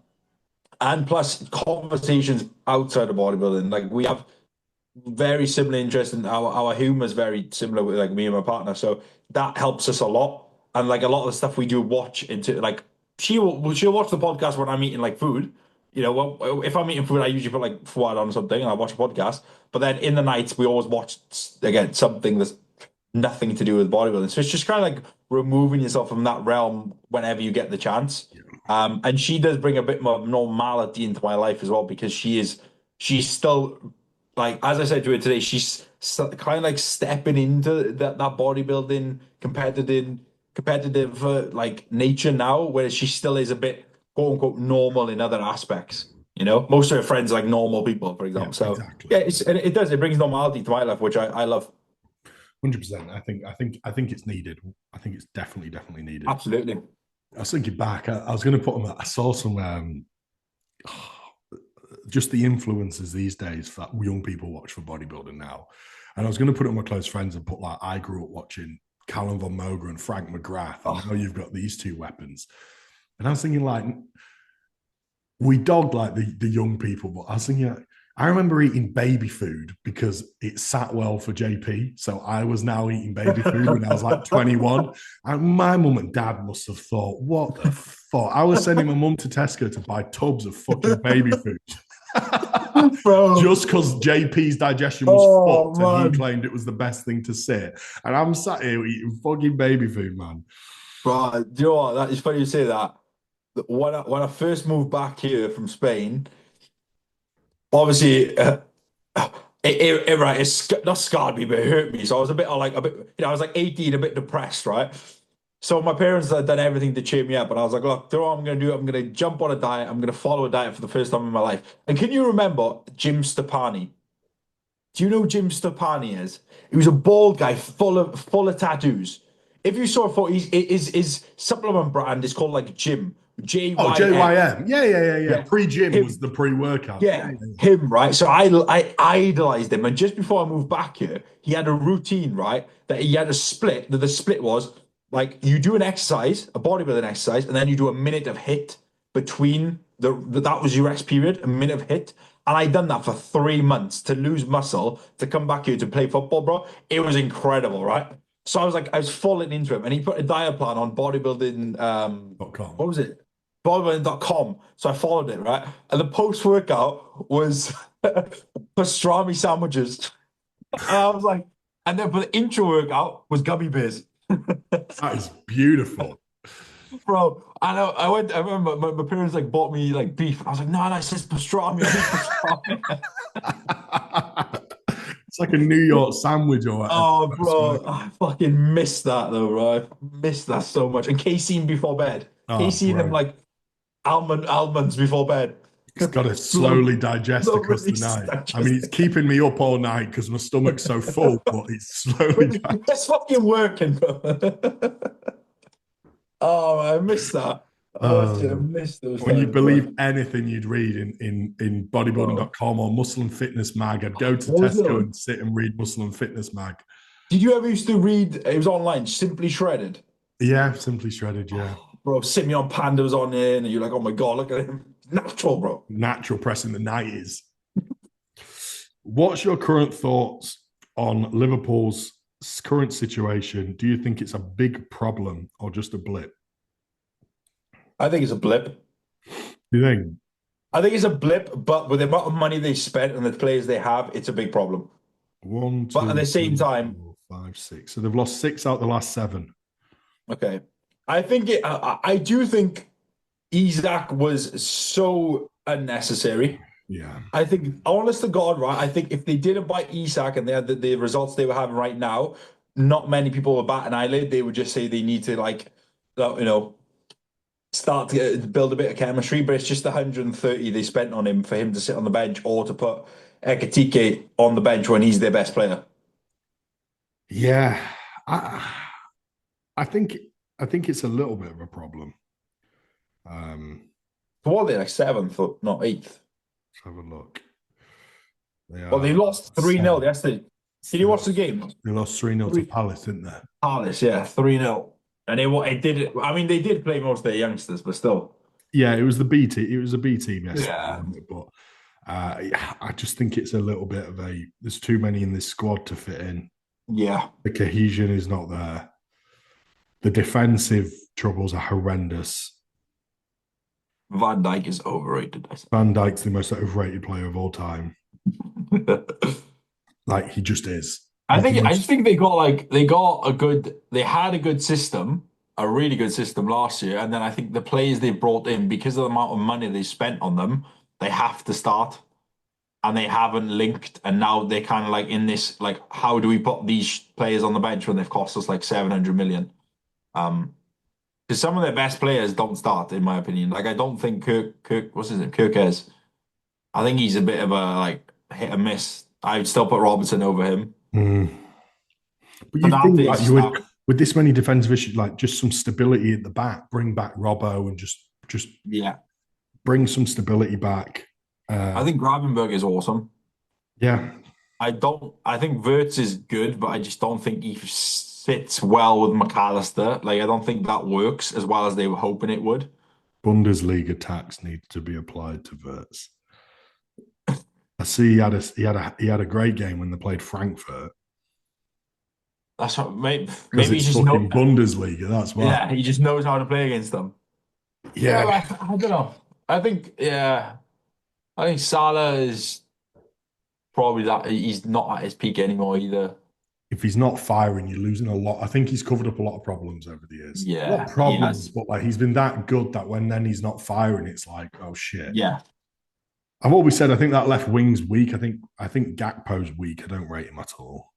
and plus conversations outside of bodybuilding. Like we have very similar interests and our humor is very similar with like me and my partner. So that helps us a lot. And like a lot of the stuff we do watch into like she'll watch the podcast when I'm eating like food. If I'm eating food, I usually put like Fuad on something and I watch a podcast. But then in the nights we always watch again something that's nothing to do with bodybuilding. So it's just kind of like removing yourself from that realm whenever you get the chance. And she does bring a bit more normality into my life as well because she's still like as I said to her today, she's kind of like stepping into that bodybuilding competitive like nature now, whereas she still is a bit quote unquote normal in other aspects. Most of her friends are like normal people, for yeah, example. So exactly. yeah, it brings normality to my life, which I love. 100%. I think it's needed. I think it's definitely needed. Absolutely. I was thinking back. I was going to put them. I saw some just the influences these days that young people watch for bodybuilding now, and I was going to put it on my close friends and put like I grew up watching Callum Von Moger and Frank McGrath, and now Oh, you've got these two weapons. And I was thinking like we dogged like the young people, but I was thinking like, I remember eating baby food because it sat well for JP. So I was now eating baby food when I was like 21. And my mum and dad must have thought, what the fuck? I was sending my mum to Tesco to buy tubs of fucking baby food. bro. Just because JP's digestion was Oh fucked and he man. claimed it was the best thing to sit. And I'm sat here eating fucking baby food, man. Bro, do you know what? That is funny you say that. When I first moved back here from Spain, obviously right, not scarred me, but it hurt me. So I was a bit like a bit, I was like 18, a bit depressed, right? So my parents had done everything to cheer me up, and I was like, look, do you know what I'm gonna do? I'm gonna jump on a diet. I'm gonna follow a diet for the first time in my life. And can you remember Jim Stepani? Do you know who Jim Stepani is? He was a bald guy full of tattoos. If you saw a photo, his supplement brand is called like Jim, Oh, JYM. JYM. Yeah. Yeah, Pre-gym was him. the pre-workout. Yeah, Yeah, him, right? So I idolized him. And just before I moved back here, he had a routine, right? That he had a split. That the split was like you do an exercise, a bodybuilding exercise, and then you do a minute of hit between that was your rest period, a minute of hit. And I done that for 3 months to lose muscle to come back here to play football, bro. It was incredible, right? So I was falling into him, and he put a diet plan on bodybuilding. .com. What was it? Bodybuilding.com. So I followed it, right? And the post workout was pastrami sandwiches. And I was like, and then for the intro workout was gummy bears. That is beautiful. Bro, I remember my parents like bought me like beef. I was like, no, no, it says pastrami. I need pastrami. It's like a New York sandwich or whatever. Oh, bro, I fucking missed that though, bro. I missed that so much. And casein before bed. Oh, Casein and bro. like almonds before bed. It's got to Slow, slowly digest slow across the release night. I mean, it's digestion. keeping me up all night because my stomach's so full, but it's slowly It's fucking working, bro. Oh, I missed that. Oh, shit, I um, missed those when you times, bro. believe anything you'd read in Bro. bodybuilding.com or Muscle and Fitness Mag, I'd go to What was the other Tesco one? and sit and read Muscle and Fitness Mag. Did you ever used to read, it was online, Simply Shredded? Yeah, Simply Shredded. Yeah. Bro, Simeon Panda was on there, and you're like, oh my God, look at him. Natural, bro. Natural press in the 90s. What's your current thoughts on Liverpool's current situation? Do you think it's a big problem or just a blip? I think it's a blip. Do you think? I think it's a blip, but with the amount of money they spent and the players they have, it's a big problem. One, But at two, the same three, time, four, five, six. So they've lost six out the last seven. okay, I do think Isaac was so unnecessary. Yeah. I think, honest to God, right? I think if they didn't buy Isak and they had the results they were having right now, not many people would bat an eyelid. They would just say they need to start to build a bit of chemistry. But it's just the 130 they spent on him for him to sit on the bench or to put Ekatike on the bench when he's their best player. Yeah, I, I think I think it's a little bit of a problem. Um, So what are they, like seventh or not eighth? let's have a look. They Well, they are lost 3-0 seventh. yesterday. Did you watch the game? They lost 3-0 to Three Palace, didn't they? Palace, yeah, 3-0. And it did it. I mean, they did play most of their youngsters, but still. Yeah, it was the B team. It was a B team yesterday, Yeah. wasn't it? But I just think it's a little bit of a. There's too many in this squad to fit in. Yeah. The cohesion is not there. The defensive troubles are horrendous. Van Dijk is overrated, I Van Dijk's the most overrated player of all time. think. Like he just is. I just think they had a good system, a really good system last year, and then I think the players they brought in, because of the amount of money they spent on them, they have to start. And they haven't linked, and now they're kind of like in this, like, how do we put these players on the bench when they've cost us like 700 million? Because some of their best players don't start, in my opinion. Like, I don't think what's his name, Kirkes. I think he's a bit of a like hit and miss. I'd still put Robertson over him. Mm. But you think Penalty like is you would stuck. with this many defensive issues, like just some stability at the back, bring back Robbo and just Yeah, bring some stability back. I think Gravenberg is awesome. Yeah, I think Wirtz is good, but I just don't think he sits well with McAllister. Like, I don't think that works as well as they were hoping it would. Bundesliga tax needs to be applied to Wirtz. I see he had a great game when they played Frankfurt That's what because maybe he it's just fucking Bundesliga. That's why. yeah, he just knows how to play against them. Yeah, Yeah, but I don't know. I think Salah is probably that he's not at his peak anymore either. if he's not firing, you're losing a lot. I think he's covered up a lot of problems over the years. Not Yeah, he problems, has. but like he's been that good that when then he's not firing, it's like, oh shit. Yeah. I've always said I think that left wing's weak. I think Gakpo's weak. I don't rate him at all.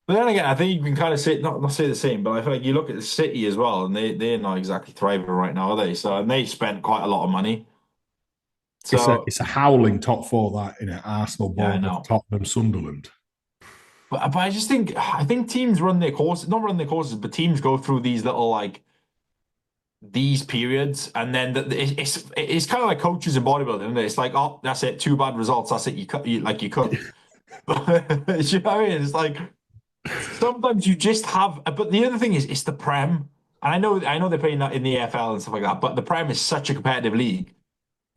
But then again, I think you can kind of say not say the same, but I feel like you look at the City as well, and they're not exactly thriving right now, are they? So and they spent quite a lot of money. It's a So it's a howling top four that in it. Arsenal, yeah, I Bournemouth, know. Tottenham, Sunderland. But I think teams run their courses, not run their courses, but teams go through these little like these periods, and then it's kind of like coaches in bodybuilding, isn't it? It's like, oh, that's it, two bad results, that's it, you cut, you cooked. You know what I mean? It's like sometimes you just have, but the other thing is, it's the Prem, and I know they're playing that in the AFL and stuff like that, but the Prem is such a competitive league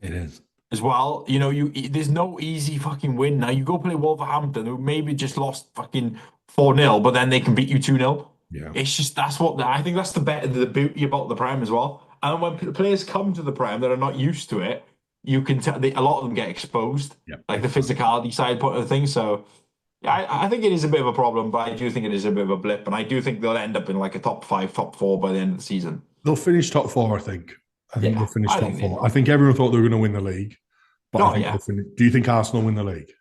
It is. as well. You know, there's no easy fucking win now. You go play Wolverhampton, who maybe just lost fucking 4-0, but then they can beat you 2-0. Yeah. It's just I think that's the beauty about the Prem as well. And when players come to the Prem that are not used to it, you can tell a lot of them get exposed, Yeah. like the physicality side point of things. So yeah, I think it is a bit of a problem, but I do think it is a bit of a blip, and I do think they'll end up in like a top five, top four by the end of the season. They'll finish top four, I think. I think they'll Yeah, finish I top think they four. I will. think everyone thought they were going to win the league, but I Oh think yeah, they'll finish. Do you think Arsenal win the league?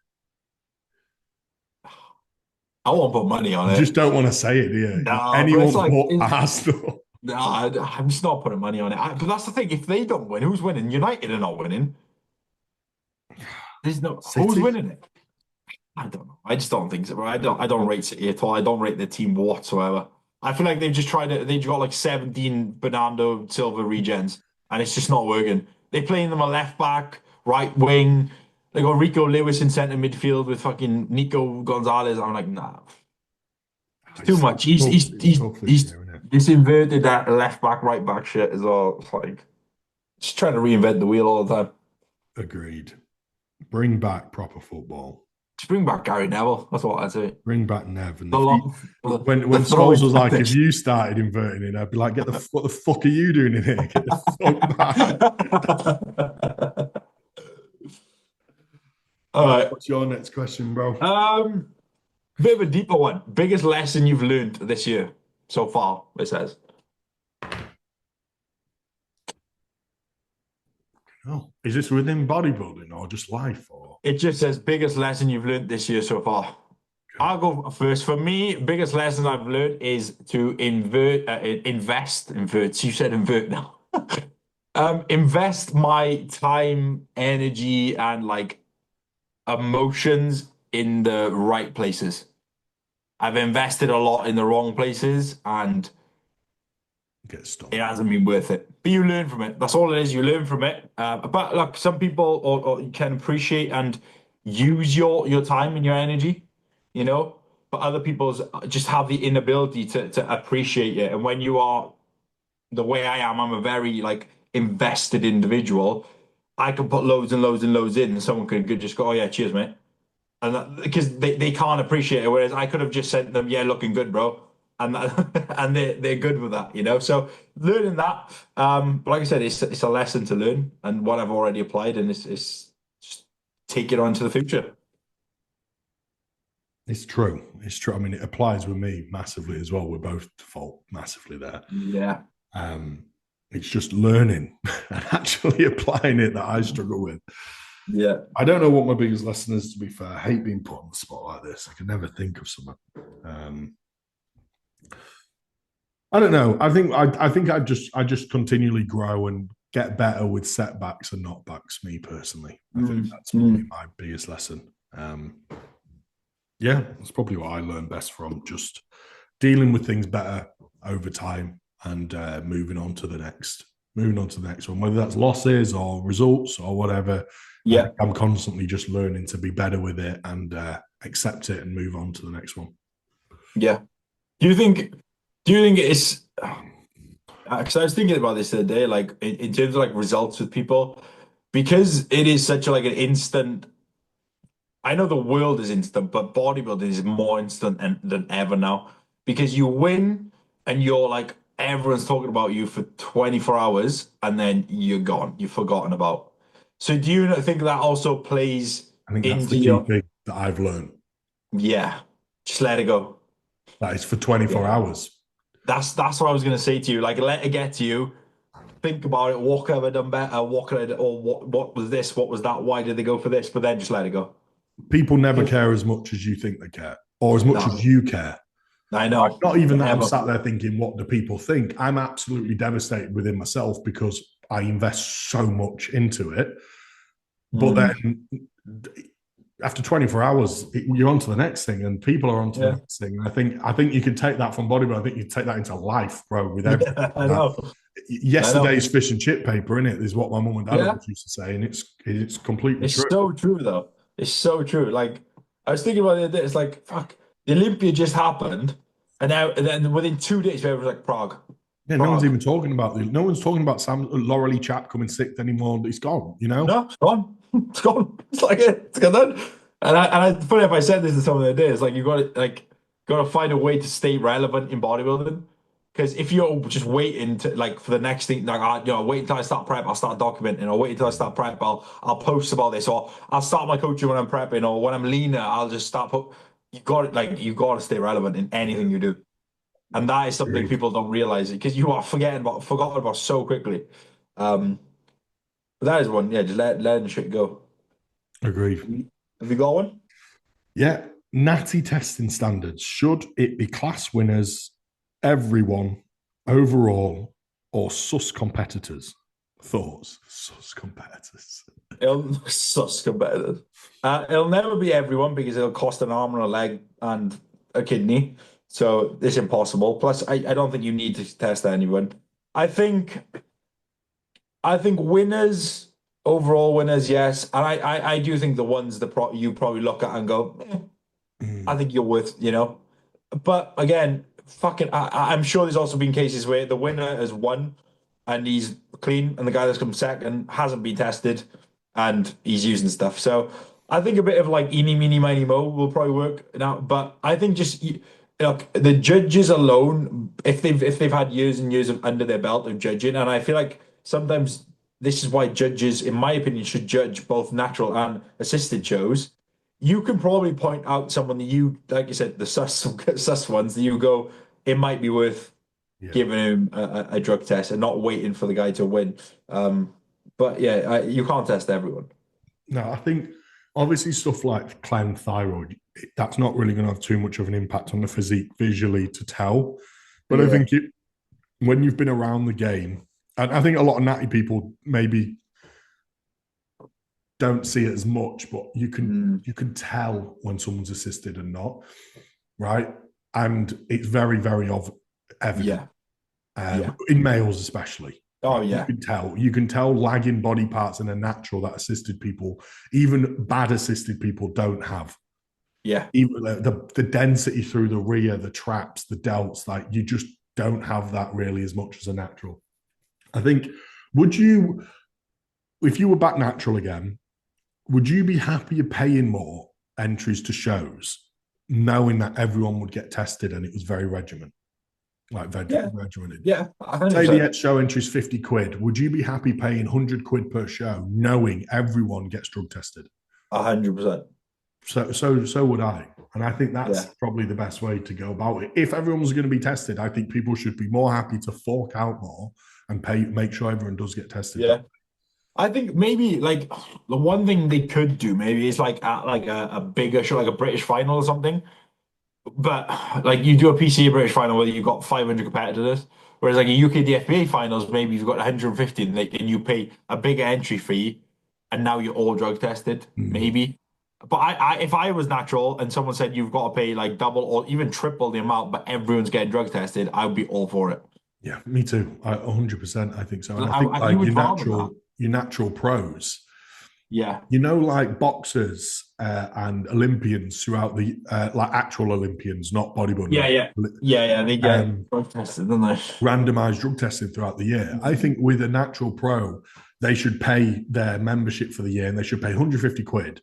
I won't put money on You just it. don't want to say it, do you? No, but it's Anyone like but Arsenal. no, I'm just not putting money on it. But that's the thing. If they don't win, who's winning? United are not winning. There's no who's City. winning it. I don't know. I just don't think so. I don't rate City at all. I don't rate the team whatsoever. I feel like they've just tried it. They've got like 17 Bernardo Silva regens, and it's just not working. They're playing them a left back, right wing. They got Rico Lewis in centre midfield with fucking Nico Gonzalez. I'm like, nah, it's too much. It's tough this He's year, isn't it? this inverted that left back, right back shit as well. It's like just trying to reinvent the wheel all the time. Agreed. Bring back proper football. Just bring back Gary Neville. That's what I'd say. Bring back Nev. And The long, when the Scholes throwing was like, if tactics. you started inverting it, I'd be like, what the fuck are you doing in here? Get the fuck back. All Right, right. what's your next question, bro? Um, Bit of a deeper one. Biggest lesson you've learned this year so far, it says. Oh, is this within bodybuilding or just life? Or It just says biggest lesson you've learned this year so far. I'll go first. For me, biggest lesson I've learned is to invest. You said invert now. Invest my time, energy, and like emotions in the right places. I've invested a lot in the wrong places, and Get stuck. it hasn't been worth it. But you learn from it. That's all it is. You learn from it. But like some people or you can appreciate and use your time and your energy, you know. But other people's just have the inability to appreciate it. And when you are the way I am, I'm a very like invested individual. I can put loads and loads and loads in, and someone could just go, "Oh yeah, cheers, mate." And that, because they can't appreciate it. Whereas I could have just sent them, yeah, looking good, bro, and and they're good with that, you know. So learning that, but like I said, it's a lesson to learn and what I've already applied, and it's just take it on to the future. It's true. It's true. I mean, it applies with me massively as well. We're both default massively there. Yeah, Um, it's just learning and actually applying it that I struggle with. yeah. I don't know what my biggest lesson is, to be fair. I hate being put on the spot like this. I can never think of something. Um, I don't know. I think I just continually grow and get better with setbacks and knockbacks. Me personally, I think Mm, that's probably mm. my biggest lesson. Yeah, that's probably what I learned best from just dealing with things better over time and moving on to the next one, whether that's losses or results or whatever. I Yeah, think I'm constantly just learning to be better with it and accept it and move on to the next one. yeah. Do you think? Do you think it's? Because I was thinking about this the other day, like in terms of like results with people, because it is such a, like an instant. I know the world is instant, but bodybuilding is more instant than ever now because you win and you're like everyone's talking about you for 24 hours and then you're gone. You're forgotten about. So do you not think that also plays I think that's into the key your thing that I've learned. yeah, just let it go. That is for 24 Yeah. hours. That's what I was gonna say to you. Like let it get to you. Think about it. What could I have done better? What could I or what was this? What was that? Why did they go for this? But then just let it go. People never care as much as you think they care, or as much as No, you care. I know. Not even that I'm Never. sat there thinking, what do people think? I'm absolutely devastated within myself because I invest so much into it. But Mm. then after 24 hours, you're on to the next thing, and people are on to the Yeah. next thing. And I think you can take that from bodybuilding. I think you can take that into life, bro, with everything. Yeah, I That know. I know. yesterday's fish and chip paper, in it, is what my mum and dad Yeah. always used to say, and it's completely It's true. so true though. It's so true. Like I was thinking about the other day, it's like fuck, the Olympia just happened, and then within 2 days, everyone's like Prague, Yeah, no one's Prague. even talking about no one's talking about Sam Laurel chap coming sixth anymore. It's gone, you know. No, it's gone. It's gone. It's like it. It's gone. And funny if I said this to someone the other day, it's like you got to find a way to stay relevant in bodybuilding. Because if you're just waiting to like for the next thing, like wait until I start prep, I'll start documenting, or wait until I start prep, I'll post about this, or I'll start my coaching when I'm prepping, or when I'm leaner, I'll just start. You got to stay relevant in anything you do, and that is something Agreed. people don't realize because you are forgotten about so quickly. Um, but that is one, yeah, just letting shit go. Agreed. Have you got one? Yeah, natty testing standards. Should it be class winners, everyone, overall, or sus competitors? Thoughts? Sus competitors. It'll sus competitive. It'll never be everyone because it'll cost an arm and a leg and a kidney. So it's impossible. Plus, I don't think you need to test anyone. I think I think winners, overall winners, yes. And I do think the ones that you probably look at and go, I Mm. think you're worth, you know. But again, fucking, I'm sure there's also been cases where the winner has won and he's clean, and the guy that's come second hasn't been tested and he's using stuff. So I think a bit of like eeny, meeny, miny, mo will probably work now. But I think just look, the judges alone, if they've had years and years of under their belt of judging, and I feel like sometimes this is why judges, in my opinion, should judge both natural and assisted shows. You can probably point out someone that you, like you said, the sus ones that you go, it might be worth Yeah. giving him a drug test and not waiting for the guy to win. But yeah, you can't test everyone. No, I think obviously stuff like clan thyroid, that's not really going to have too much of an impact on the physique visually to tell. But I Yeah. think when you've been around the game, and I think a lot of natty people maybe don't see it as much, but Mm. you can tell when someone's assisted and not, right? And it's very, very evident Yeah. Yeah. in males especially. Oh Right? yeah. You can tell lagging body parts in a natural that assisted people, even bad assisted people, don't have. Yeah. Even the density through the rear, the traps, the delts, like you just don't have that really as much as a natural. I think, would you, if you were back natural again, would you be happier paying more entries to shows, knowing that everyone would get tested and it was very Yeah. regimented? Yeah. Say the 100%. show entry is 50 quid. Would you be happy paying 100 quid per show, knowing everyone gets drug tested? 100%. So would I. And I think that's Yeah. probably the best way to go about it. If everyone was going to be tested, I think people should be more happy to fork out more and make sure everyone does get tested. Yeah. I think maybe like the one thing they could do maybe is like at like a bigger show, like a British final or something. But like you do a PCA British final where you've got 500 competitors, whereas like a UK DFBA finals, maybe you've got 150 and you pay a bigger entry fee, and now you're all drug tested, Mm. maybe. But if I was natural and someone said you've got to pay like double or even triple the amount, but everyone's getting drug tested, I would be all for it. Yeah, me too. 100%. I think so. And I think You like would rather that. your natural pros, Yeah. like boxers and Olympians throughout the like actual Olympians, not Yeah, bodybuilders, yeah. Yeah, yeah. They get um, drug tested, don't they? randomized drug testing throughout the year. I think with a natural pro, they should pay their membership for the year and they should pay 150 quid.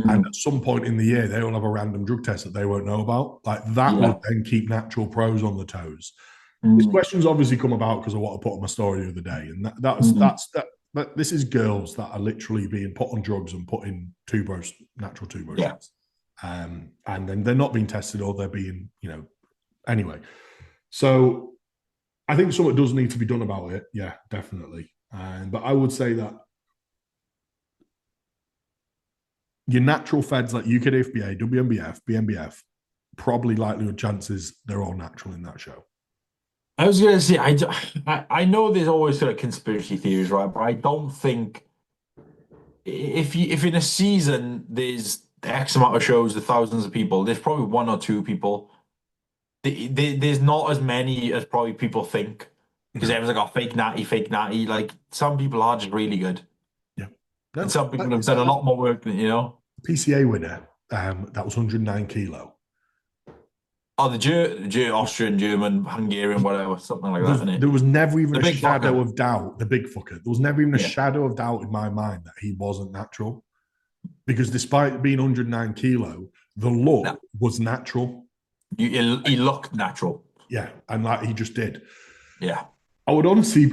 And Mm. at some point in the year, they will have a random drug test that they won't know about. Like that would Yeah. then keep natural pros on the toes. This Mm. question's obviously come about because of what I put on my story the other day, and Mm. that. But this is girls that are literally being put on drugs and put in natural tubos Yeah. shots, and then they're not being tested or they're being, anyway. So I think something does need to be done about it. Yeah, definitely. But I would say that your natural feds like UKDFBA, WMBF, BMBF, probably likelihood chances they're all natural in that show. I was gonna say I know there's always sort of conspiracy theories, right? But I don't think if in a season there's X amount of shows, the thousands of people, there's probably one or two people. There's not as many as probably people think because No, everyone's like, oh, fake natty. Like some people are just really good, yeah, and no. some people Like you have done said, a lot more work than you know. PCA winner, that was 109 kilo. Oh, the Austrian, German, Hungarian, whatever, something like that, isn't it? There was never even The a big shadow fucker. of doubt. The big fucker. There was never even a Yeah. shadow of doubt in my mind that he wasn't natural. Because despite being 109 kilo, the No, look was natural. he looked natural. Yeah, and like he just did. Yeah. I would say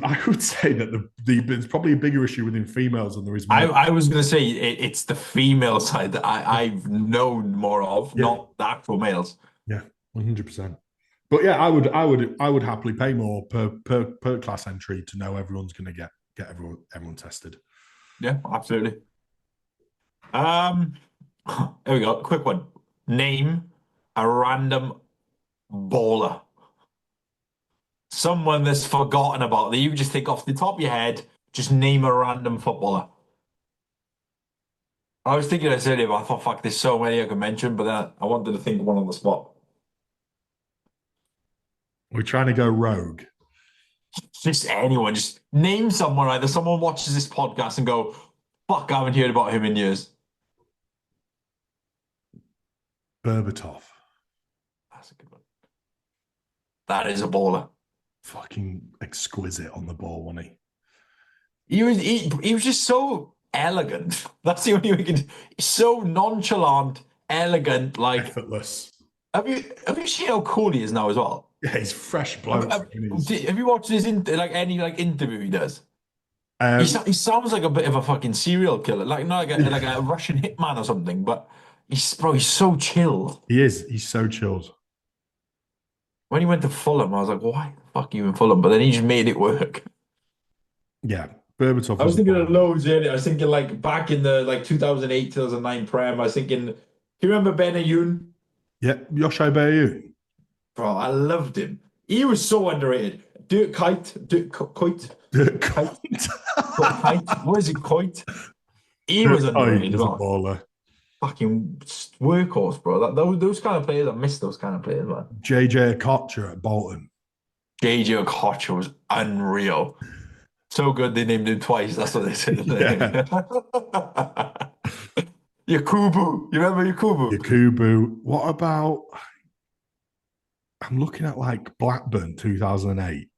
that there's probably a bigger issue within females than there is males. I was gonna say it's the female side that I've known more of, Yeah, not the actual males. yeah, 100%. But yeah, I would happily pay more per class entry to know everyone's going to get everyone tested. Yeah, absolutely. Um, here we go. Quick one. Name a random baller. Someone that's forgotten about that you just think off the top of your head, just name a random footballer. I was thinking this earlier, but I thought, fuck, there's so many I could mention, but then I wanted to think of one on the spot. We're trying to go rogue. Just anyone, just name someone, either someone watches this podcast and go, fuck, I haven't heard about him in years. Berbatov. That's a good one. That is a baller. Fucking exquisite on the ball, wasn't he? He was just so elegant. That's the only way you can. So nonchalant, elegant. Like, Effortless. have you seen how cool he is now as well? Yeah, he's fresh Have, bloke. have, have you watched his like any like interview he does? Um, He sounds like a bit of a fucking serial killer, like not like a Russian hitman or something. But he's so chill. he is. He's so chilled. When he went to Fulham, I was like, why the fuck are you in Fulham? But then he just made it work. Yeah, Berbatov I was was a thinking of baller. loads earlier. I was thinking like back in the like 2008, 2009 Prem. I was thinking, do you remember Ben Ayoun? Yeah, Yoshai Beyu. Bro, I loved him. He was so underrated. Dirk Kuyt, Dirk Kuyt, Kuyt. Kuyt. What is it, Kuyt? He Dirk was Kuyt underrated as was a well. baller. Fucking workhorse, bro. Those kind of players, I miss those kind of players, man. JJ Okocha at Bolton. JJ Okocha was unreal. So good they named him twice. That's what they said. Yeah. Yakubu. You remember Yakubu? Yakubu. What about, I'm looking at like Blackburn 2008.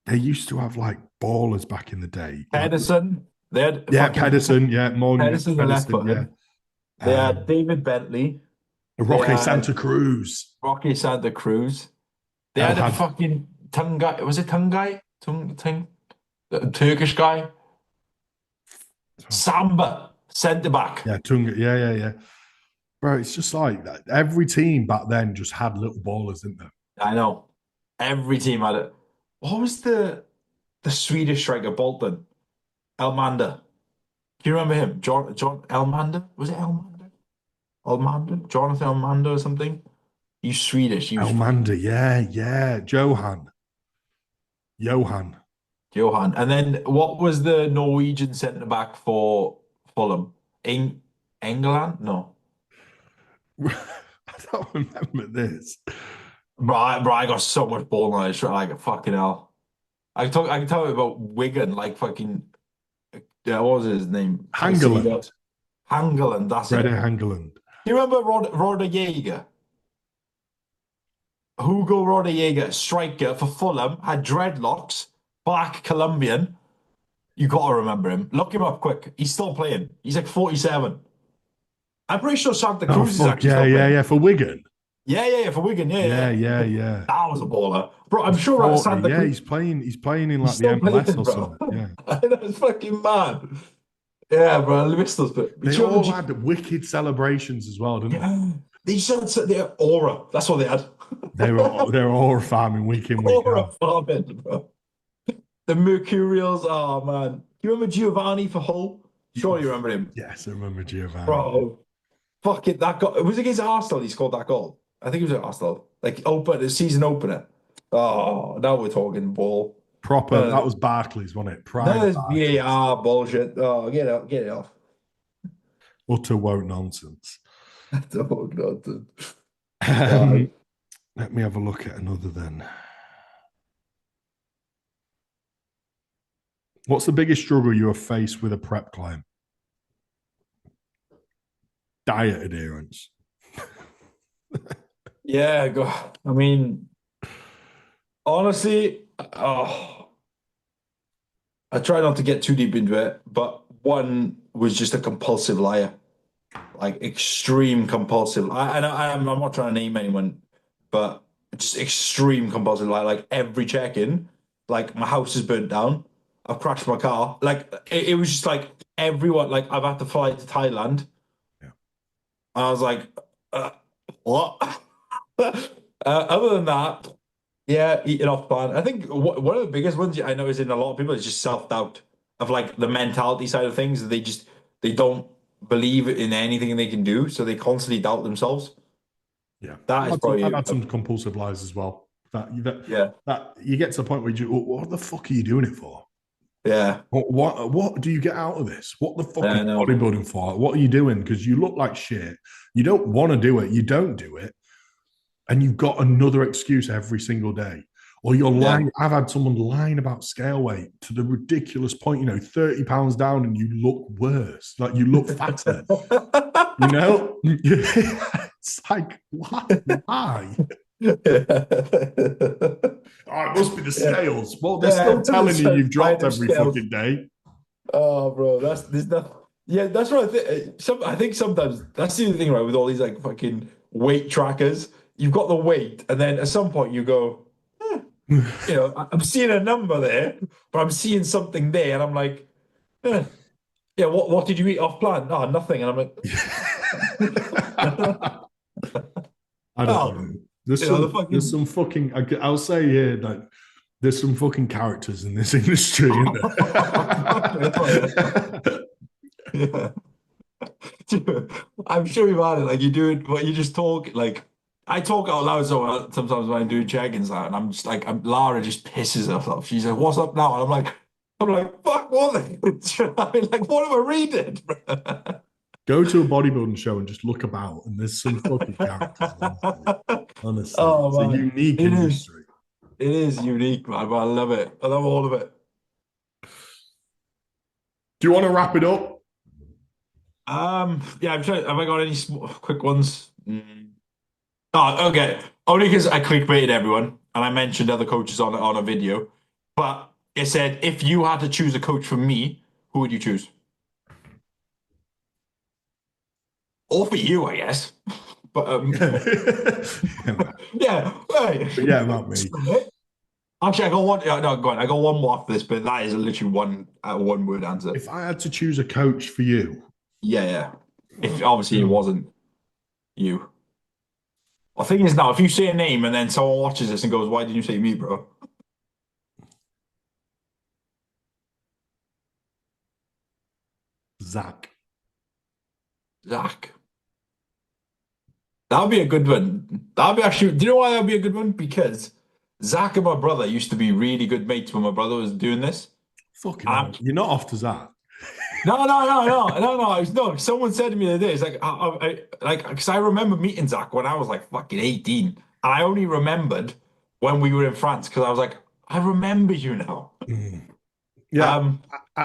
They used to have like ballers back in the day. Like, Pedersen. They had yeah, fucking Pedersen. Yeah, Morgan Pedersen, the left Pedersen. Yeah. footed. They had David Bentley. They Roque had Santa Cruz. Rocky Santa Cruz. They El had a had, fucking Tungay. Was it Tungay? Tung, the Turkish guy. Samba, centre back. yeah, Tunga. Yeah, yeah, yeah. Bro, it's just like that. Every team back then just had little ballers, didn't they? I know. Every team had it. What was the Swedish striker Bolton? Elmander. Do you remember him? John Elmander? Was it Elmander? Elmander? Jonathan Elmander or something? He's Swedish. He was Elmander, yeah, yeah. Johan. Johan. And then what was the Norwegian centre back for Fulham? England? No. I don't remember this. Bro, I got so much ball knowledge. Like fucking hell. I can tell you about Wigan, like fucking yeah, what was his name? Hangeland. Hangeland, that's Freddie it. Hangeland. You remember Roda Jaeger? Hugo Roda Jaeger, striker for Fulham, had dreadlocks, black Colombian. You gotta remember him. Look him up quick. He's still playing. He's like 47. I'm pretty sure Santa Oh, Cruz is fuck. actually Yeah, still yeah, playing. yeah. For Wigan. Yeah, for Wigan. Yeah, Yeah. yeah, yeah. That was a baller. Bro, I'm He's sure 40. Santa Yeah, Cruz. he's playing in He's like the still MLS playing, or bro. something. Yeah. I know, it's fucking mad. Yeah, bro, I missed those. But They you remember all had wicked celebrations as well, didn't they? yeah, they just had their aura. That's what they had. They were all farming week in, week Aura out. farming, bro. The Mercurials. Oh man, you remember Giovanni for Hull? Sure, you remember him, Yes, I remember Giovanni. bro. Fuck it, that goal. It was against Arsenal. He scored that goal. I think it was at Arsenal. Like open the season opener. Oh, now we're talking ball. Proper, that was Barclays, wasn't it? None Prime of this Barclays. VAR bullshit. Oh, get it off. Utter woke nonsense. Oh, God. Um, let me have a look at another then. What's the biggest struggle you have faced with a prep climb? Diet adherence. Yeah, go. I mean, honestly, oh, I try not to get too deep into it, but one was just a compulsive liar, like extreme compulsive. I'm not trying to name anyone, but just extreme compulsive liar. Like every check-in, like my house is burnt down. I've crashed my car. Like it was just like everyone. Like I've had to fly to Thailand. Yeah. And I was like, what? Other than that, yeah, eating off plan. I think one of the biggest ones I notice in a lot of people is just self-doubt of like the mentality side of things. They don't believe in anything they can do, so they constantly doubt themselves. Yeah. That is I've probably had some compulsive lies as well. yeah, That you get to the point where what the fuck are you doing it for? yeah. What do you get out of this? What the fuck are I you know. bodybuilding for? What are you doing? Because you look like shit. You don't want to do it. You don't do it. And you've got another excuse every single day. Or you're lying. Yeah. I've had someone lying about scale weight to the ridiculous point, 30 pounds down and you look worse. Like you look fatter. It's like, why? Oh, it must be the scales. Well, they're still telling you you've dropped every fucking day. Oh, bro, there's nothing. Yeah, that's what I think. I think sometimes that's the thing, right? With all these like fucking weight trackers, you've got the weight, and then at some point you go, I'm seeing a number there, but I'm seeing something there, and I'm like, yeah, what did you eat off plan? Oh, nothing, and I'm like, I don't know. There's some fucking. I'll say here that There's some fucking characters in this industry, isn't there? Yeah. I'm sure you've had it. Like you do it, but you just talk like I talk out loud so sometimes when I'm doing check-ins out, and I'm just like, Lara just pisses herself. She's like, "What's up now?" And I'm like, "Fuck, what?" I mean, like, what am I reading? Go to a bodybuilding show and just look about, and there's some fucking characters. Honestly, Oh it's a man, unique it is. industry. It is unique, man. But I love it. I love all of it. Do you want to wrap it up? Yeah. I'm trying. Have I got any quick ones? Oh, okay. Only because I clickbaited everyone and I mentioned other coaches on a video, but it said if you had to choose a coach for me, who would you choose? Or for you, I guess. But yeah, right. But yeah, about me. Actually, I got one. No, go on. I got one more after this, but that is literally one word answer. If I had to choose a coach for you, Yeah, yeah. If obviously it wasn't you. The thing is now, if you say a name and then someone watches this and goes, "Why didn't you say me, bro?" Zach. Zach. That would be a good one. That'd be actually. Do you know why that'd be a good one? Because Zach and my brother used to be really good mates when my brother was doing this. Fucking hell. You're not off to Zach. No. Someone said to me the other day, it's like, like, because I remember meeting Zach when I was like fucking 18, and I only remembered when we were in France because I was like, I remember you now. Yeah.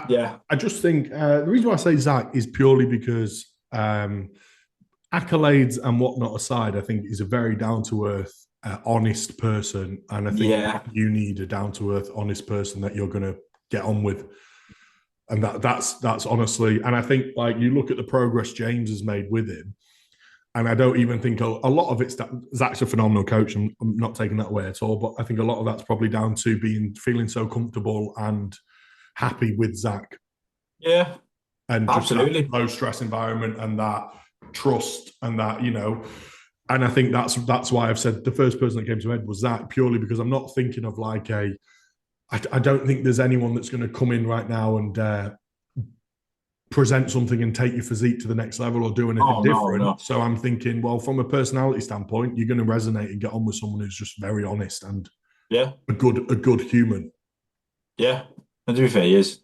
Yeah, I just think the reason why I say Zach is purely because accolades and whatnot aside, I think he's a very down to earth, honest person. And I think yeah, you need a down to earth, honest person that you're going to get on with. And that's honestly, and I think like you look at the progress James has made with him, and I don't even think a lot of it's that Zach's a phenomenal coach. I'm not taking that away at all, but I think a lot of that's probably down to feeling so comfortable and happy with Zach, yeah, and just that absolutely. low stress environment and that trust and that and I think that's why I've said the first person that came to my head was Zach, purely because I'm not thinking of like I don't think there's anyone that's going to come in right now and present something and take your physique to the next level or do anything Oh no, different. no. So I'm thinking, well, from a personality standpoint, you're going to resonate and get on with someone who's just very honest and Yeah, a good human. yeah. And to be fair, he is.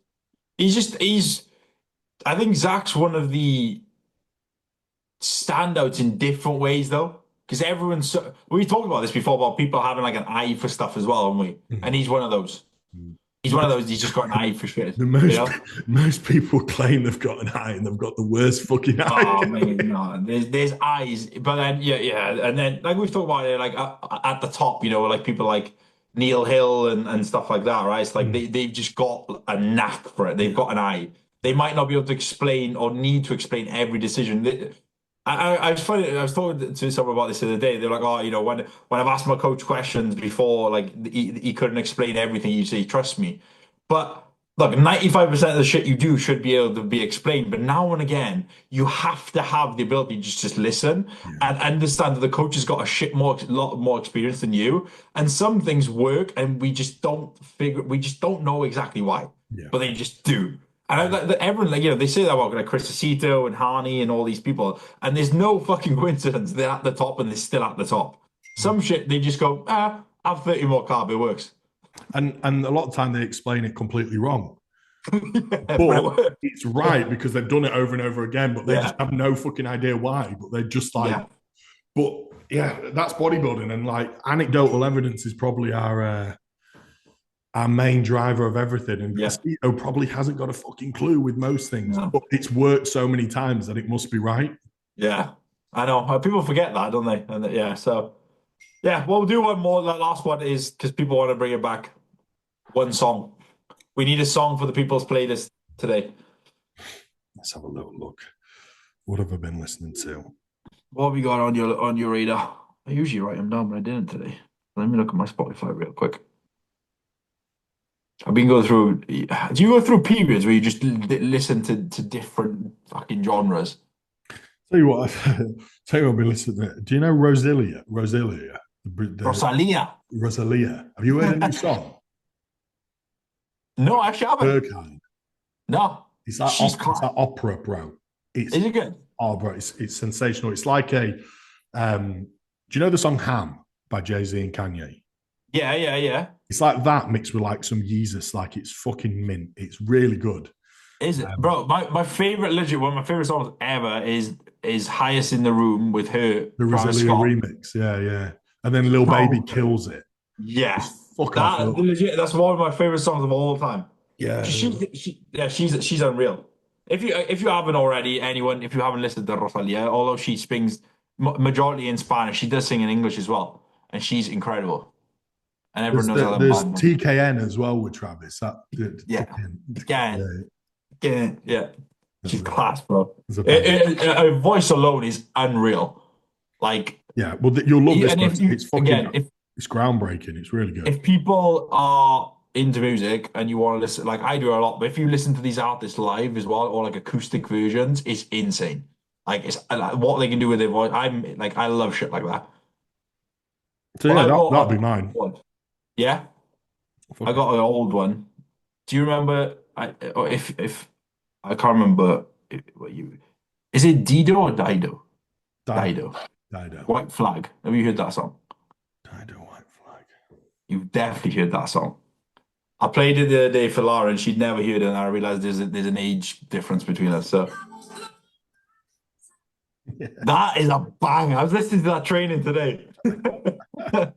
He's. I think Zach's one of the standouts in different ways though. Because everyone's we talked about this before about people having like an eye for stuff as well, haven't we? And he's one of those. He's one of those. He's just got an eye for shit. The You know? most people claim they've got an eye and they've got the worst fucking eye. Oh man, no. There's eyes, but then yeah, and then like we've talked about it, like at the top, like people like Neil Hill and stuff like that, right? It's like they've just got a knack for it. They've got an eye. They might not be able to explain or need to explain every decision. I was funny. I was talking to someone about this the other day. They're like, "Oh, when I've asked my coach questions before, like he couldn't explain everything. You say, trust me." But look, 95% of the shit you do should be able to be explained. But now and again, you have to have the ability to just listen and understand that the coach has got a lot more experience than you. And some things work, and we just don't know exactly why, Yeah. but they just do. And everyone, like, they say that about like Chris Aceto and Harney and all these people, and there's no fucking coincidence they're at the top and they're still at the top. Some shit they just go, have 30 more carb, it works. And a lot of time they explain it completely wrong. Yeah, But it's right because they've done it over and over again, but they just yeah, have no fucking idea why. But they're just like, yeah, but yeah, that's bodybuilding. And like anecdotal evidence is probably our main driver of everything. And yeah. Aceto probably hasn't got a fucking clue with most things, No. but it's worked so many times that it must be right. Yeah, I know. People forget that, don't they? And yeah, so yeah, well, we'll do one more. The last one is because people want to bring it back. One song. We need a song for the people's playlist today. Let's have a little look. What have I been listening to? What have you got on your radar? I usually write them down, but I didn't today. Let me look at my Spotify real quick. I've been going through. Do you go through periods where you just listen to different fucking genres? Tell you what, tell you what I've been listening to. Do you know Rosalia? Rosalia. Rosalia. Have you heard a new song? No, actually, I haven't. Her kind. No, she's It's class. like opera, bro. It's Is it good? bro. It's sensational. It's like a. Do you know the song "Ham" by Jay-Z and Kanye? Yeah, yeah, yeah. It's like that mixed with like some Yeezus. Like it's fucking mint. It's really good. Is it, Um, bro? My favorite, legit one of my favorite songs ever is "Highest in the Room" with her, the Travis Rosalia Scott. remix, yeah, yeah. And then Lil Baby So kills it. yeah, It's fuck off. that legit. That's one of my favorite songs of all time. Yeah, Yeah, she's unreal. If you haven't already, anyone, if you haven't listened to Rosalia, although she sings majority in Spanish, she does sing in English as well, and she's incredible. And everyone knows how that there's man. TKN as well with Travis. Yeah, Yeah, again, again, yeah, that's she's class, bro. a bang. Her voice alone is unreal. Like, Yeah, well, you'll love this, and bro. if you It's fucking, again, if it's groundbreaking. It's really good. if people are into music and you want to listen, like I do a lot, but if you listen to these artists live as well, or like acoustic versions, it's insane. Like it's like, what they can do with their voice. I'm like, I love shit like that. So But yeah, I've that'll got be a mine. one. Yeah, I Fuck it. got an old one. Do you remember? Or if I can't remember what you is it Dido or Dido? Dido, Dido. Dido, White Flag. Have you heard that song? Dido, white flag. You've definitely heard that song. I played it the other day for Laura and she'd never heard it, and I realized there's an age difference between us. So Yeah, that is a bang. I was listening to that training today. yeah,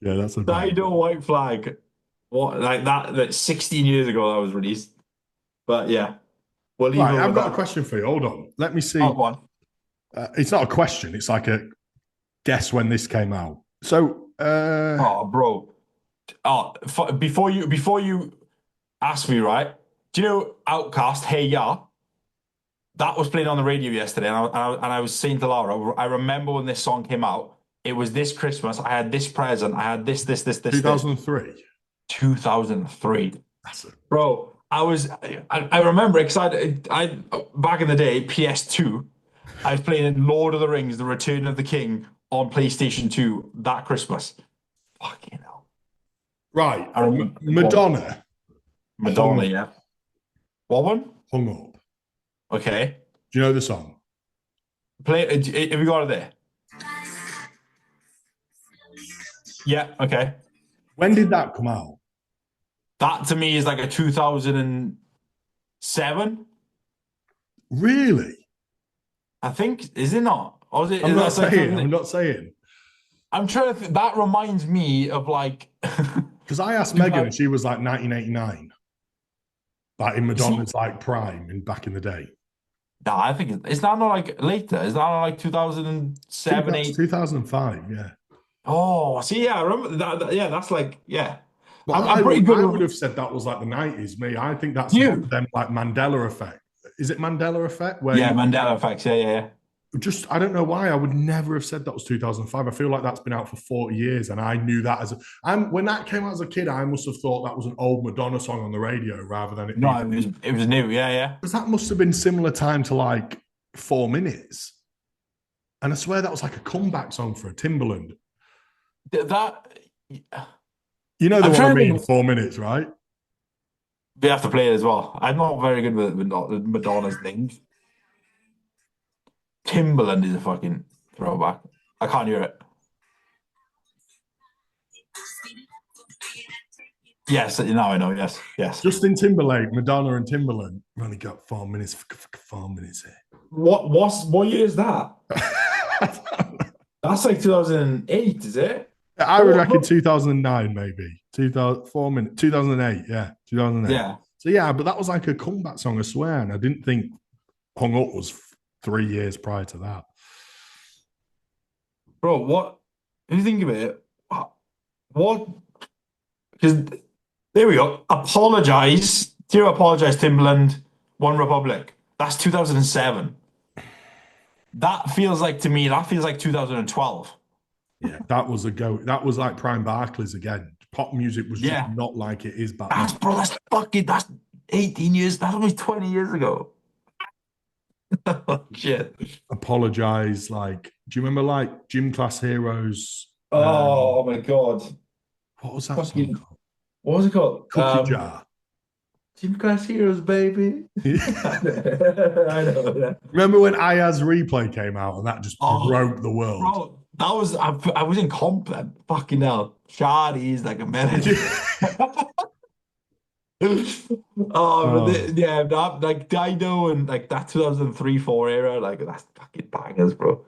that's a bang. Dido White Flag. What like that 16 years ago that was released. But yeah, we'll leave Right, it I've with got a that. question for you. Hold on. Let me Oh, see. go on. It's not a question. It's like a guess when this came out. So, Oh, bro. Oh, before you ask me, right? Do you know Outcast, Hey Ya? That was playing on the radio yesterday, and I was saying to Laura, I remember when this song came out. It was this Christmas. I had this present. I had this. 2003. 2003, That's it. bro. I remember because I back in the day PS2. I was playing Lord of the Rings: The Return of the King on PlayStation 2 that Christmas. Fucking hell! Right. I remember. Go on. Madonna Madonna, hung, yeah. What one? hung up. Okay. Do you know the song? Play. Have you got it there? Yeah. Okay. When did that come out? That to me is like a 2007. Really? I think. Is it not? Or is it? I'm not That's like saying. I'm not saying. I'm trying to. That reminds me of like. Because I asked Megan and she was like 1989, like in Madonna's like prime in back in the day. No, I think it's not like later. It's not like 2007, 8. 2005, yeah. Oh, see, yeah, I remember yeah, that's like, yeah. But I'm pretty good I would with have said that was like the 90s. Me, I think that's you. them like Mandela effect. Is it Mandela effect where Yeah, you Mandela effects. Yeah, yeah, yeah. just I don't know why I would never have said that was 2005. I feel like that's been out for 40 years, and I knew that as a. I'm when that came out as a kid, I must have thought that was an old Madonna song on the radio rather than it No, being it was new. Yeah, yeah. because that must have been similar time to like 4 minutes, and I swear that was like a comeback song for a Timberland. That You know the I'm one I trying to mean, think. 4 minutes, right? We have to play it as well. I'm not very good with Madonna's names. Timberland is a fucking throwback. I can't hear it. Yes, now I know. Yes, yes. Justin Timberlake, Madonna, and Timberland. We've only got 4 minutes. 4 minutes here. What year is that? That's like 2008, is it? I would Oh, reckon look. 2009, maybe 2000, 4 minutes, 2008. Yeah, 2008. Yeah, So yeah, but that was like a comeback song, I swear. And I didn't think Hung Up was 3 years prior to that. bro. What? If you think of it, what? Because there we go. Apologize. Do apologize, Timberland. One Republic. That's 2007. That feels like to me. That feels like 2012. Yeah, that was a go. That was like Prime Barclays again. Pop music was just Yeah, not like it is back then. That's fucking. That's 18 years. That's almost 20 years ago. Shit. Apologize. Like, do you remember like Gym Class Heroes? Oh my God. What was that song Fucking. called? What was it called? Cookie Jar. Team Class Heroes, baby. I know that. Remember when Ayaz Replay came out and that just Oh, broke the world? bro, that was I was in comp then. Fucking hell. Shawty's like a melody. Oh, but Oh, yeah, that like Dido and like that 2003-4 era, like that's fucking bangers, bro.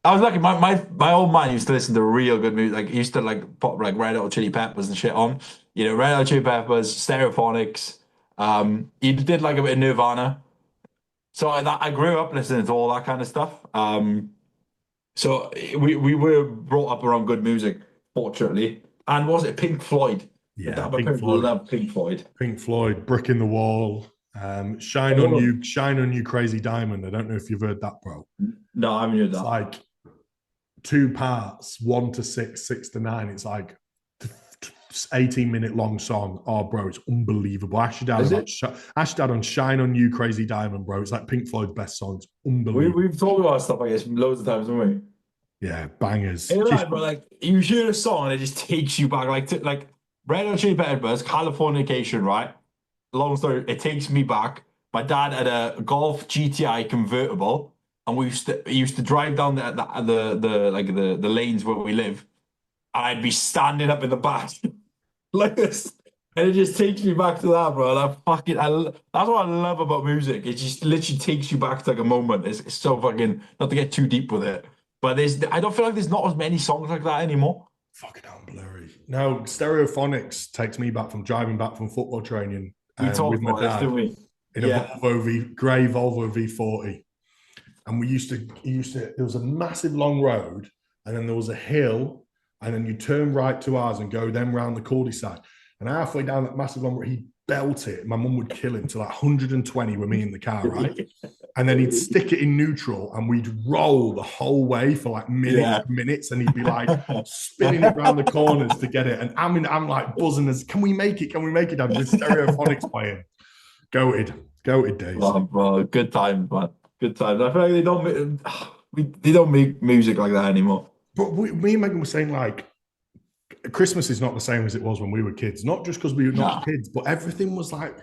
I was lucky. My old man used to listen to real good music. Like he used to like pop like Red Hot Chili Peppers and shit on. You know, Red Hot Chili Peppers, Stereophonics. He did like a bit of Nirvana. So I grew up listening to all that kind of stuff. So we were brought up around good music, fortunately. And was it Pink Floyd? yeah, That my Pink parents Floyd. love Pink Floyd. Pink Floyd, Brick in the Wall, All of them. Shine on You, Crazy Diamond. I don't know if you've heard that, bro. No, I haven't heard It's that. like two parts, 1 to 6, 6 to 9. It's like 18-minute long song. Oh, bro, it's unbelievable. Is it? Ash Dad on Shine on You, Crazy Diamond, bro. It's like Pink Floyd's best song. It's unbelievable. We've talked about stuff like this loads of times, haven't we? Yeah, bangers. Hey, right, but like you hear a song and it just takes you back, like like Red Hot Chili Peppers, Californication, right? Long story, it takes me back. My dad had a Golf GTI convertible, and he used to drive down the lanes where we live, and I'd be standing up in the back like this, and it just takes me back to that, bro. And that's what I love about music. It just literally takes you back to like a moment. It's so fucking not to get too deep with it, but I don't feel like there's not as many songs like that anymore. Fucking hell, blurry. Now, Stereophonics takes me back from driving back from football training We with talked my about this, dad didn't we? in a Yeah. grey Volvo V40. And there was a massive long road, and then there was a hill, and then you turn right to ours and go then round the cul-de-sac. And halfway down that massive long road, he'd belt it. My mum would kill him to like 120 with me in the car, right? And then he'd stick it in neutral, and we'd roll the whole way for like Yeah. minutes, and he'd be like spinning it around the corners to get it. And I'm like buzzing as, can we make it? Can we make it? Dad, with Stereophonics playing. Goated days. Well, good times, man. Good times. I feel like they don't make music like that anymore. But me and Megan were saying like Christmas is not the same as it was when we were kids. Not just because we were not Nah. kids, but everything was like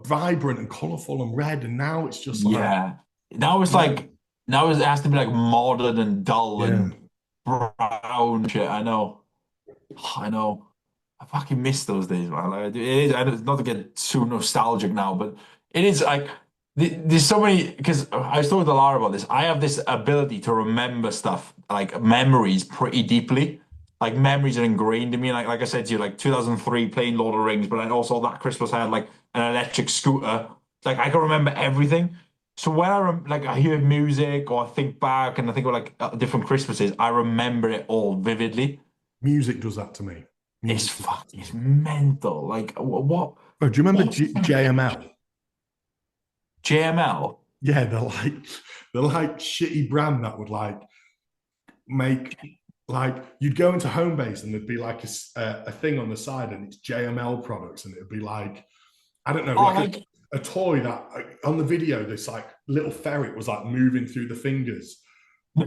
vibrant and colourful and red. And now it's just like, Yeah. Now it's like it has to be like modern and dull yeah, and brown shit. I know. I know. I fucking miss those days, man. Like, it is. I don't, not to get too nostalgic now, but it is like there's so many. Because I was talking to Lara about this. I have this ability to remember stuff, like memories, pretty deeply. Like memories are ingrained in me. Like I said to you, like 2003 playing Lord of the Rings, but then also that Christmas I had like an electric scooter. Like I can remember everything. So when like I hear music or I think back and I think of like different Christmases, I remember it all vividly. music does that to me. It's Music does that to fucking me. it's mental. Like what? Oh, do you remember What? JML? JML? Yeah, they're like shitty brand that would like make like you'd go into Homebase and there'd be like a thing on the side and it's JML products and it'd be like I don't know Oh, like like a toy that on the video this like little ferret was like moving through the fingers.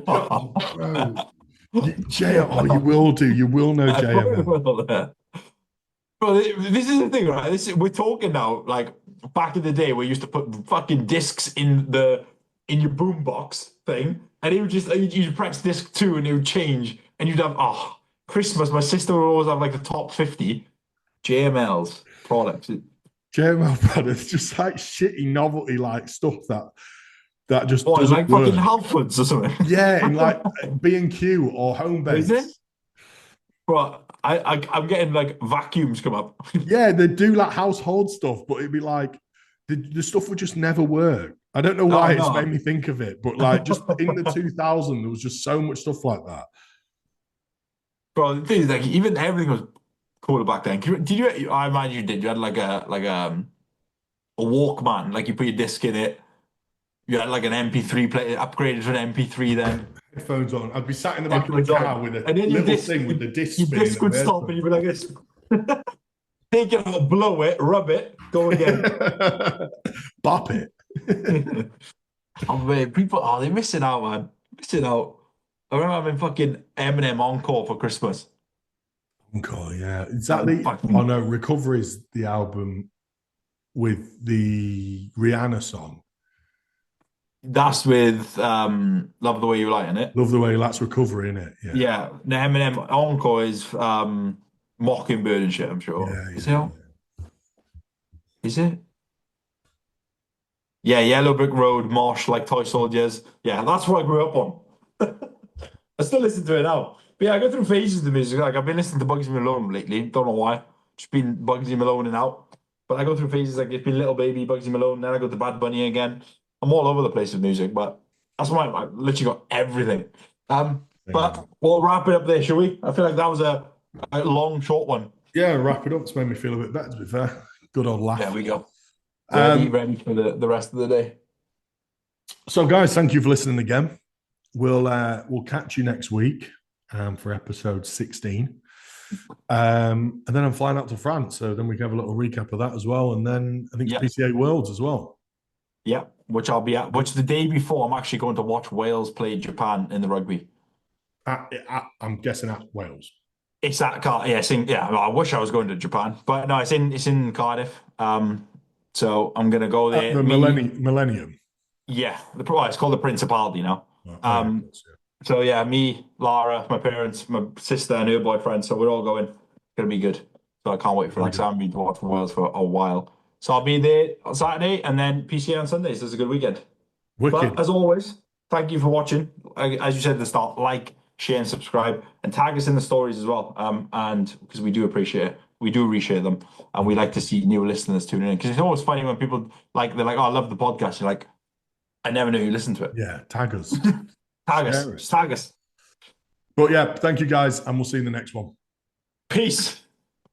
Oh, bro, you will do. You will know I probably JML. will. But this is the thing, right? We're talking now, like back in the day, we used to put fucking discs in your boombox thing, and it would just like, you'd press disc two, and it would change, and you'd have Christmas. My sister would always have like the top 50 JML's products. JML products, just like shitty novelty like stuff that just What, doesn't like fucking work. Halfords or something? Yeah, in like B&Q or Is it? Homebase. But I'm getting like vacuums come up. Yeah, they do like household stuff, but it'd be like the stuff would just never work. I don't know Oh why it's made no. me think of it, but like just in the 2000s, there was just so much stuff like that. Bro, the thing is, like, even everything was cooler back then. Did you? I imagine you did. You had like a Walkman, like you put your disc in it. You had like an MP3 player, upgraded to an MP3 then. Headphones on. I'd be sat in the back of the Headphones car on. with a And then little thing with the disc your spinning disc and would the stop and headphones. you'd be like this. Take it out, blow it, rub it, go again. Bop it. Oh man, they're missing out, man. Missing out. I remember having fucking Eminem Encore for Christmas. Encore, yeah. Is That that was the? Oh fucking no, Recovery is the album. with the Rihanna song. That's with Love the Way You Lie, isn't it? Love the way that's recovery, innit? Yeah. Yeah. The Eminem encore is Mockingbird and shit, I'm sure. Yeah, Is yeah, it? yeah. Is it? Yeah, Yellow Brick Road, Mosh, like Toy Soldiers. Yeah, that's what I grew up on. I still listen to it now. But yeah, I go through phases of the music. Like I've been listening to Bugsy Malone lately. Don't know why. Just been Bugsy Malone and out. But I go through phases like it's been Little Baby, Bugsy Malone, then I go to Bad Bunny again. I'm all over the place with music, but that's why I literally got everything. But we'll wrap it up there, shall we? I feel like that was a long, short one. Yeah, wrap it up. It's made me feel a bit better, to be fair. Good old laugh. There we go. Ready for the rest of the day. So, guys, thank you for listening again. We'll catch you next week for episode 16. And then I'm flying out to France, so then we can have a little recap of that as well. And then I think it's PCA Worlds as well. Yeah, which I'll be at. Which the day before, I'm actually going to watch Wales play Japan in the rugby. I'm guessing at Wales. It's that car. Yeah, I wish I was going to Japan, but no, it's in Cardiff. So I'm gonna go there. The Millennium. Yeah, it's called the Principality now. Yeah. So yeah, me, Lara, my parents, my sister, and her boyfriend. So we're all going. It's gonna be good. So I can't wait for I haven't been to watch Wales for a while. So I'll be there on Saturday and then PCA on Sundays. So it's a good weekend. Wicked. But as always, thank you for watching. As you said at the start, like, share, and subscribe, and tag us in the stories as well. And because we do appreciate them, and we like to see new listeners tuning in. Because it's always funny when people they're like, "Oh, I love the podcast." You're like, "I never knew you listened to it." Yeah, tag us. Tag us. But yeah, thank you guys, and we'll see you in the next one. Peace.